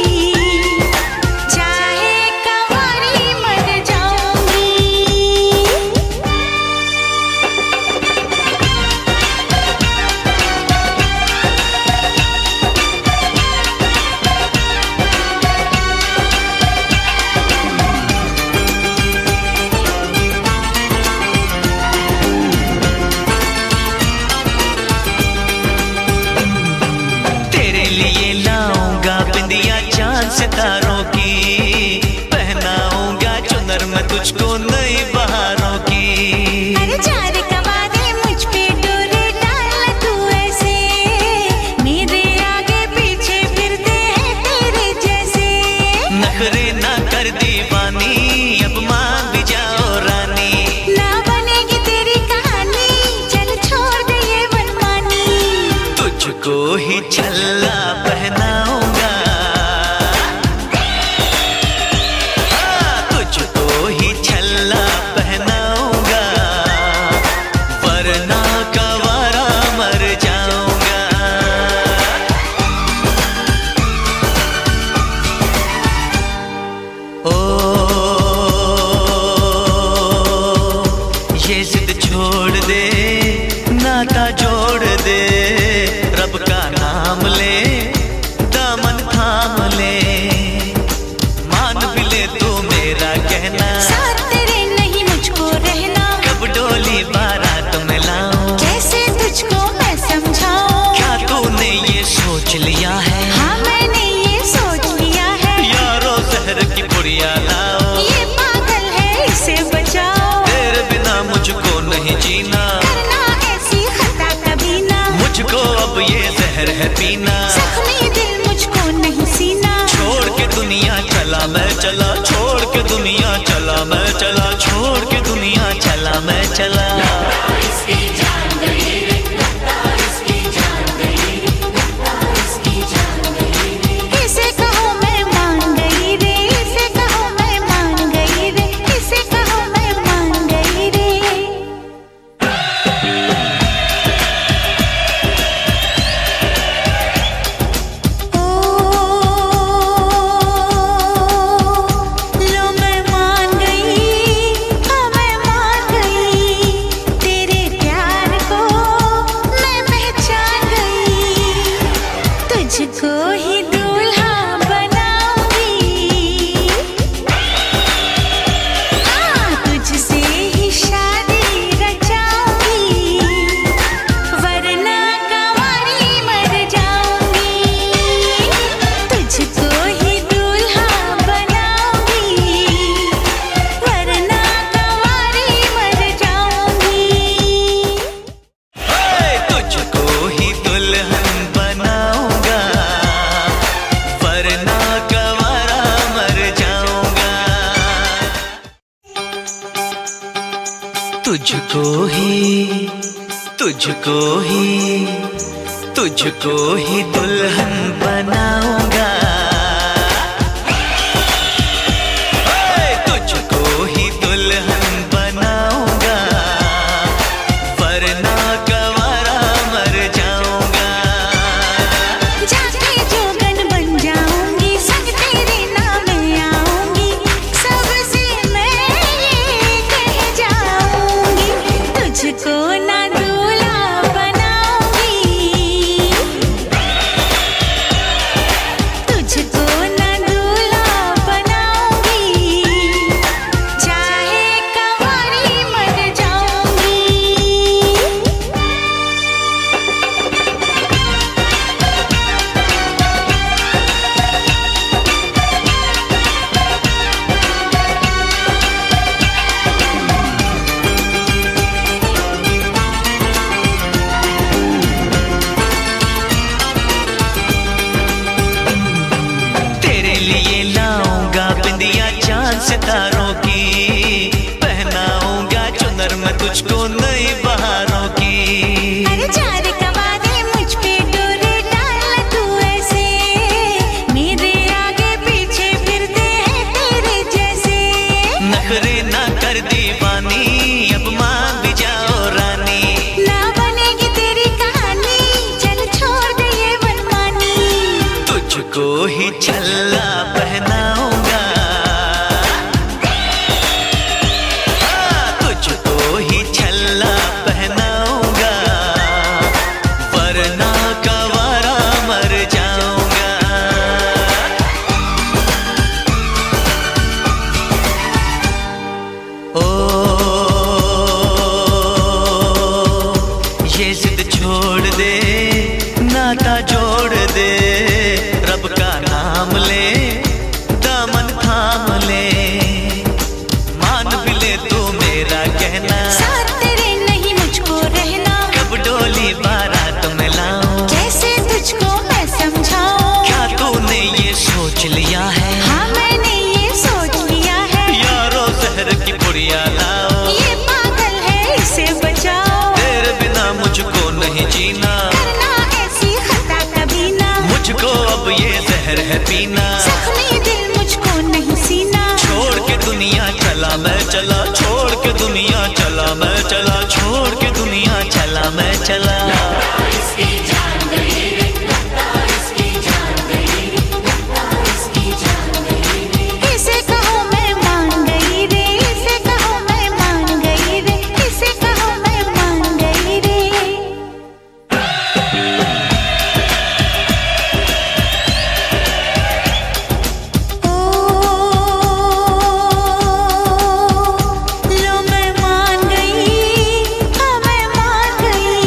Speaker 5: चाहे कंवारी मर जाऊंगी।
Speaker 6: तेरे लिए लाऊंगा बिंदिया चांद सितारों की, पहनाऊंगा चुनर में तुझको नई बहारों की।
Speaker 5: अरे चार कवारे मुझ पे डोरे डाल तू ऐसे, मेरे आगे पीछे फिरते हैं तेरे जैसे।
Speaker 6: नखरे ना कर दीवानी, अब मान भी जाओ रानी।
Speaker 5: ना बनेगी तेरी कहानी, चल छोड़ दे ये मनमानी,
Speaker 6: तुझको ही छल्ला पहनाऊंगा, तुझको ही छल्ला पहनाऊंगा, वरना गवारा मर जाऊंगा। ओ ये जिद छोड़ दे, नाता जोड़ दे, रब का नाम ले, दामन थाम ले, मान भी ले तू मेरा कहना,
Speaker 5: साथ तेरे नहीं मुझको रहना,
Speaker 6: कब डोली बारात में लाऊं,
Speaker 5: कैसे तुझको मैं समझाऊं।
Speaker 6: क्या तूने ये सोच लिया है,
Speaker 5: हाँ मैंने ये सोच लिया है,
Speaker 6: यारो जहर की पुड़िया लाओ,
Speaker 5: ये पागल है इसे बचाओ,
Speaker 6: तेरे बिना मुझको नहीं जीना,
Speaker 5: करना ऐसी खता कभी ना,
Speaker 6: मुझको अब ये जहर है पीना।
Speaker 5: जख्मी दिल मुझको नहीं सीना,
Speaker 6: छोड़ के दुनिया चला मैं चला, छोड़ के दुनिया चला मैं चला, छोड़ के दुनिया चला मैं चला।
Speaker 5: इसे कहो मैं मान गई रे, इसे कहो मैं मान गई रे, इसे कहो मैं मान गई रे। लो मैं मान गई, हाँ मैं मान गई, तेरे प्यार को मैं पहचान गई, तुझको ही दूल्हा बनाऊंगी, हाँ तुझसे ही शादी रचाऊंगी, वरना कंवारी मर जाऊंगी, तुझको ही दूल्हा बनाऊंगी, वरना कंवारी मर जाऊंगी।
Speaker 6: तुझको ही दुल्हन बनाऊंगा, वरना गवारा मर जाऊंगा। तुझको ही तुझको ही तुझको ही दुल्हन बनाऊंगा, तुझको ही दुल्हन बनाऊंगा, वरना गवारा मर जाऊंगा।
Speaker 5: जाके जोगन बन जाऊंगी, संग तेरे नाम आऊंगी, सबसे मैं ये कह जाऊंगी, तुझको ना दूल्हा बनाऊंगी,
Speaker 6: तुझको ही छल्ला पहनाऊंगा, तुझको ही छल्ला पहनाऊंगा, वरना कवारा मर जाऊंगा। ओ ये जिद छोड़ दे, नाता जोड़ दे, रब का नाम ले, दामन थाम ले, मान भी ले तू मेरा कहना,
Speaker 5: साथ तेरे नहीं मुझको रहना,
Speaker 6: कब डोली बारात में लाऊं,
Speaker 5: कैसे तुझको मैं समझाऊं,
Speaker 6: क्या तूने ये सोच लिया है,
Speaker 5: हाँ मैंने ये सोच लिया है,
Speaker 6: यारो जहर की पुड़िया लाओ,
Speaker 5: ये पागल है इसे बचाओ,
Speaker 6: तेरे बिना मुझको नहीं जीना,
Speaker 5: करना ऐसी खता कभी ना,
Speaker 6: मुझको अब ये जहर है पीना,
Speaker 5: जख्मी दिल मुझको नहीं सीना,
Speaker 6: छोड़ के दुनिया चला मैं चला, छोड़ के दुनिया चला मैं चला, छोड़ के दुनिया चला मैं चला।
Speaker 5: इसे कहो मैं मान गई रे, इसे कहो मैं मान गई रे, इसे कहो मैं मान गई रे। लो मैं मान गई, हाँ मैं मान गई,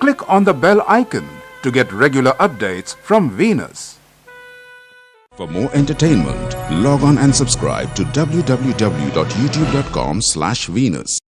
Speaker 1: click on the bell icon to get regular updates from Venus.
Speaker 2: For more entertainment, log on and subscribe to www.youtube.com/Venus.